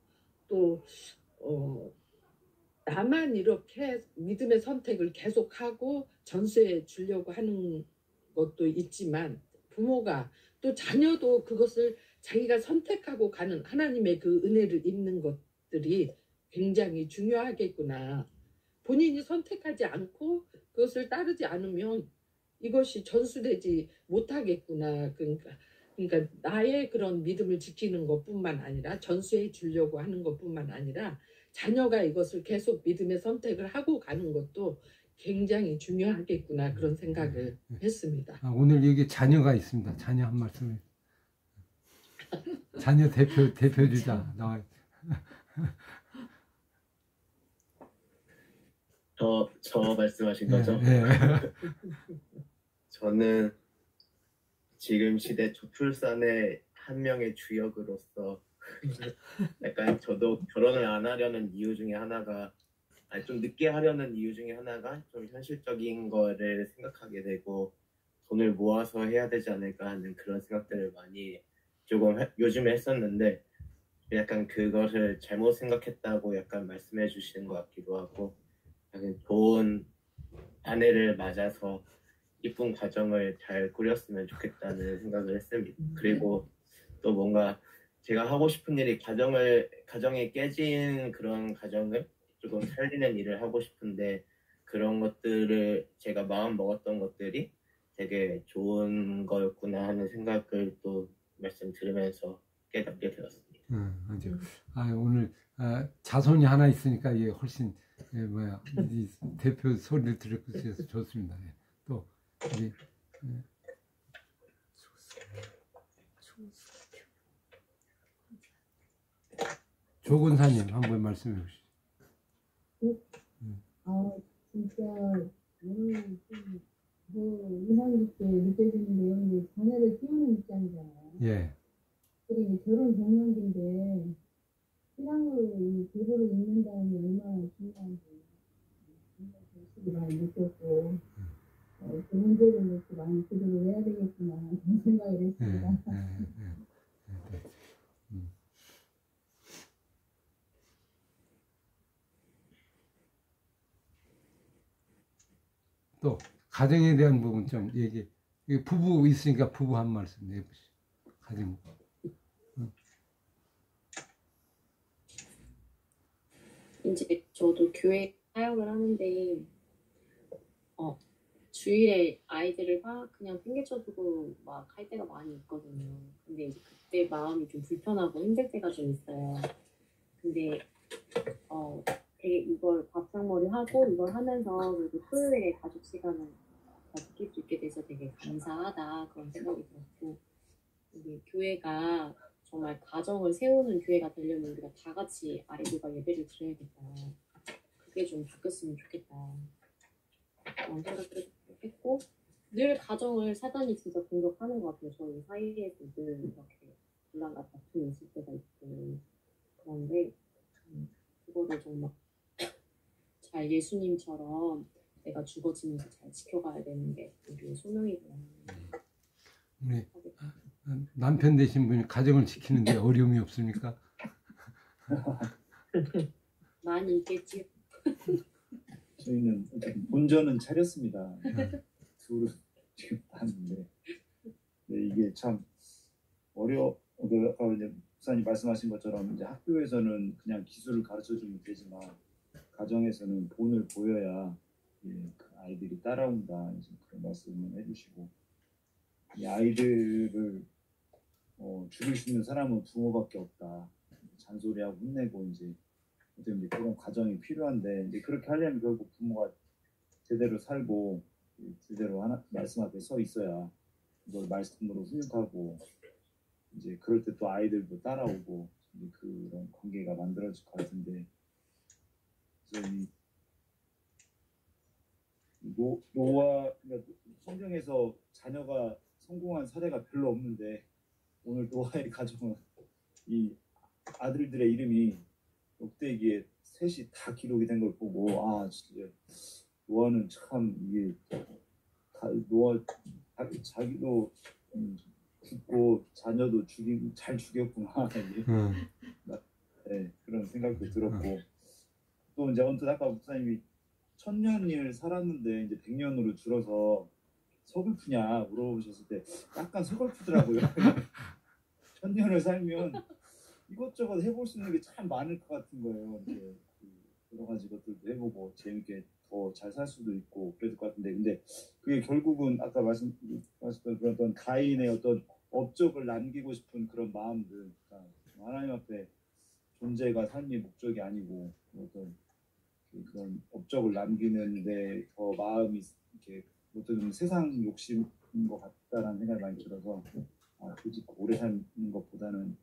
또 나만 이렇게 믿음의 선택을 계속하고 전수해 주려고 하는 것도 있지만 부모가 또 자녀도 그것을 자기가 선택하고 가는 하나님의 그 은혜를 입는 것들이 굉장히 중요하겠구나. 본인이 선택하지 않고 그것을 따르지 않으면 이것이 전수되지 못하겠구나. 그러니까 나의 그런 믿음을 지키는 것뿐만 아니라 전수해 주려고 하는 것뿐만 아니라 자녀가 이것을 계속 믿음의 선택을 하고 가는 것도 굉장히 중요하겠구나 그런 생각을 했습니다. 오늘 여기 자녀가 있습니다. 자녀 한 말씀. 자녀 대표주자 나와. 저 말씀하신 거죠? 네. 저는 지금 시대 저출산의 한 명의 주역으로서 약간 저도 결혼을 안 하려는 이유 중에 하나가 좀 늦게 하려는 이유 중에 하나가 좀 현실적인 거를 생각하게 되고 돈을 모아서 해야 되지 않을까 하는 그런 생각들을 많이 조금 요즘에 했었는데 약간 그것을 잘못 생각했다고 약간 말씀해 주시는 것 같기도 하고 약간 좋은 아내를 맞아서 이쁜 가정을 잘 꾸렸으면 좋겠다는 생각을 했습니다. 그리고 또 뭔가 제가 하고 싶은 일이 가정에 깨진 그런 가정을 조금 살리는 일을 하고 싶은데 그런 것들을 제가 마음 먹었던 것들이 되게 좋은 거였구나 하는 생각을 또 말씀 들으면서 깨닫게 되었습니다. 맞아요. 오늘 자손이 하나 있으니까 이게 훨씬 이 대표 소리를 들을 수 있어서 좋습니다. 또 우리 조근사님 한번 말씀해 보시죠. 진짜 오늘 뭐 인상 깊게 느껴지는 내용이 자녀를 키우는 입장이잖아요. 예. 그리고 결혼 경력인데 신앙으로 이 교회를 읽는다는 게 얼마나 중요한지 많이 느꼈고 그 문제를 놓고 많이 기도를 해야 되겠구나 그런 생각을 했습니다. 또 가정에 대한 부분 좀 얘기. 부부 있으니까 부부 한 말씀 해보시죠. 가정. 이제 저도 교회 사역을 하는데 주일에 아이들을 막 그냥 핑계쳐두고 막 할 때가 많이 있거든요. 근데 이제 그때 마음이 좀 불편하고 힘들 때가 좀 있어요. 근데 되게 이걸 밥상머리 하고 이걸 하면서 그리고 토요일에 가족 시간을 느낄 수 있게 돼서 되게 감사하다 그런 생각이 들었고 이게 교회가 정말 가정을 세우는 교회가 되려면 우리가 다 같이 아이들과 예배를 드려야겠다. 그게 좀 바뀌었으면 좋겠다. 그런 생각을 했고 늘 가정을 사단이 진짜 공격하는 것 같아요. 저희 사이에서 늘 이렇게 분란과 다툼이 있을 때가 있고 그런데 그거를 정말 잘 예수님처럼 내가 죽어지면서 잘 지켜가야 되는 게 우리의 소명이구나. 우리 남편 되신 분이 가정을 지키는데 어려움이 없습니까? 많이 있겠지요. 저희는 본전은 차렸습니다. 둘은 지금 하는데 이게 참 아까 이제 목사님 말씀하신 것처럼 이제 학교에서는 그냥 기술을 가르쳐주면 되지만 가정에서는 본을 보여야 그 아이들이 따라온다 이제 그런 말씀을 해주시고 이 아이들을 죽일 수 있는 사람은 부모밖에 없다. 잔소리하고 혼내고 이제 그런 과정이 필요한데 이제 그렇게 하려면 결국 부모가 제대로 살고 제대로 말씀 앞에 서 있어야 이걸 말씀으로 훈육하고 이제 그럴 때 또 아이들도 따라오고 이제 그런 관계가 만들어질 것 같은데 그래서 이 노아 그러니까 성경에서 자녀가 성공한 사례가 별로 없는데 오늘 노아의 가정은 이 아들들의 이름이 역대기에 셋이 다 기록이 된 걸 보고 아 진짜 노아는 참 이게 노아 자기도 죽고 자녀도 잘 죽였구나 네, 그런 생각도 들었고 또 이제 언뜻 아까 목사님이 1000년을 살았는데 이제 100년으로 줄어서 서글프냐 물어보셨을 때 약간 서글프더라고요. 1000년을 살면 이것저것 해볼 수 있는 게 참 많을 것 같은 거예요. 이제 여러 가지 것들도 해보고 재밌게 더 잘 살 수도 있고 그럴 것 같은데 근데 그게 결국은 아까 말씀하셨던 그런 어떤 가인의 어떤 업적을 남기고 싶은 그런 마음들 그러니까 하나님 앞에 존재가 삶의 목적이 아니고 어떤 그런 업적을 남기는데 더 마음이 이렇게 어떤 세상 욕심인 것 같다라는 생각이 많이 들어서 굳이 오래 사는 것보다는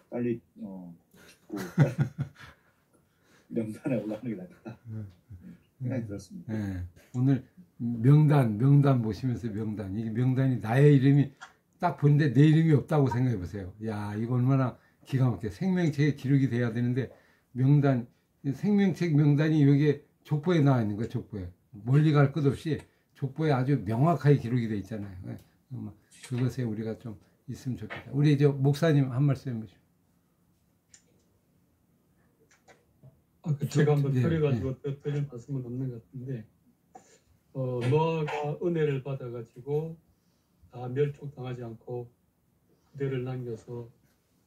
빨리 죽고 명단에 올라가는 게 낫다 생각이 들었습니다. 네. 오늘 명단 보시면서 명단 이게 명단이 나의 이름이 딱 보는데 내 이름이 없다고 생각해 보세요. 야 이거 얼마나 기가 막혀. 생명책에 기록이 돼야 되는데 명단 생명책 명단이 여기에 족보에 나와 있는 거예요. 족보에 멀리 갈 것 없이 족보에 아주 명확하게 기록이 돼 있잖아요. 그것에 우리가 좀 있으면 좋겠다. 우리 목사님 한 말씀 해보시죠. 제가 한번 펴려가지고 드릴 말씀은 없는 것 같은데 노아가 은혜를 받아가지고 다 멸종당하지 않고 그대를 남겨서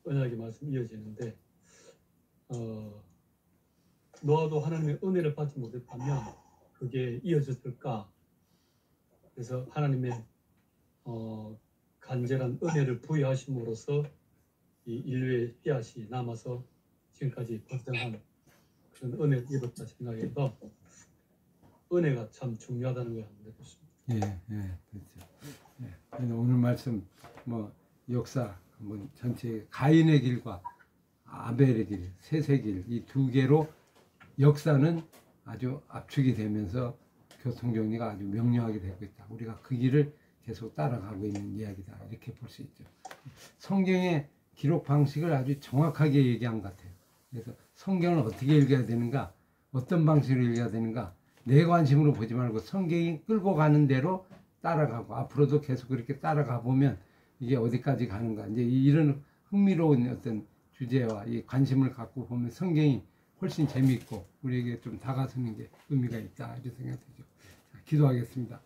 언약의 말씀이 이어지는데 노아도 하나님의 은혜를 받지 못했다면 그게 이어졌을까? 그래서 하나님의 간절한 은혜를 부여하심으로써 이 인류의 씨앗이 남아서 지금까지 번성한 그런 은혜를 입었다 생각해서 은혜가 참 중요하다는 걸 한번 느꼈습니다. 그렇죠. 오늘 말씀 역사 전체 가인의 길과 아벨의 길, 셋의 길 이 두 개로 역사는 아주 압축이 되면서 교통정리가 아주 명료하게 되고 있다. 우리가 그 길을 계속 따라가고 있는 이야기다. 이렇게 볼 수 있죠. 성경의 기록 방식을 아주 정확하게 얘기한 것 같아요. 그래서 성경을 어떻게 읽어야 되는가, 어떤 방식으로 읽어야 되는가, 내 관심으로 보지 말고 성경이 끌고 가는 대로 따라가고 앞으로도 계속 그렇게 따라가 보면 이게 어디까지 가는가. 이제 이런 흥미로운 어떤 주제와 이 관심을 갖고 보면 성경이 훨씬 재미있고 우리에게 좀 다가서는 게 의미가 있다. 이렇게 생각되죠. 자, 기도하겠습니다.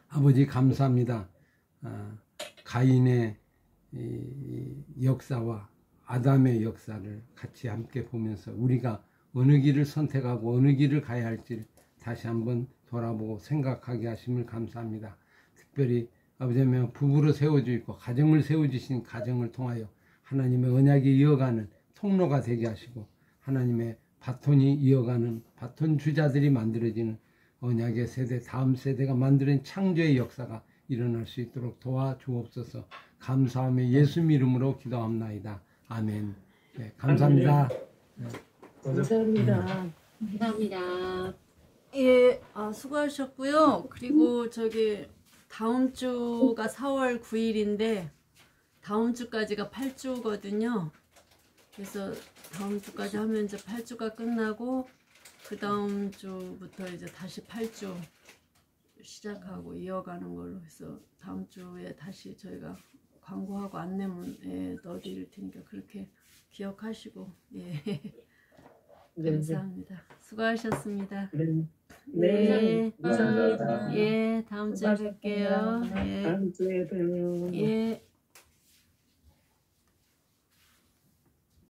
아버지 감사합니다. 가인의 역사와 아담의 역사를 같이 함께 보면서 우리가 어느 길을 선택하고 어느 길을 가야 할지 다시 한번 돌아보고 생각하게 하심을 감사합니다. 특별히 아버지면 부부로 세워주시고 가정을 세워주신 가정을 통하여 하나님의 언약이 이어가는 통로가 되게 하시고 하나님의 바톤이 이어가는 바톤 주자들이 만들어지는 언약의 세대, 다음 세대가 만드는 창조의 역사가 일어날 수 있도록 도와주옵소서. 감사하며 예수 이름으로 기도합나이다. 아멘. 네, 감사합니다. 감사합니다. 감사합니다. 예, 수고하셨고요. 그리고 저기 다음 주가 4월 9일인데 다음 주까지가 8주거든요. 그래서 다음 주까지 하면 이제 8주가 끝나고 그 다음 주부터 이제 다시 8주 시작하고 이어가는 걸로 해서 다음 주에 다시 저희가 광고하고 안내문에 넣어드릴 테니까 그렇게 기억하시고 예. 감사합니다. 수고하셨습니다. 네. 감사합니다. 예, 다음 주에 뵐게요. 예. 다음 주에 봬요. 예.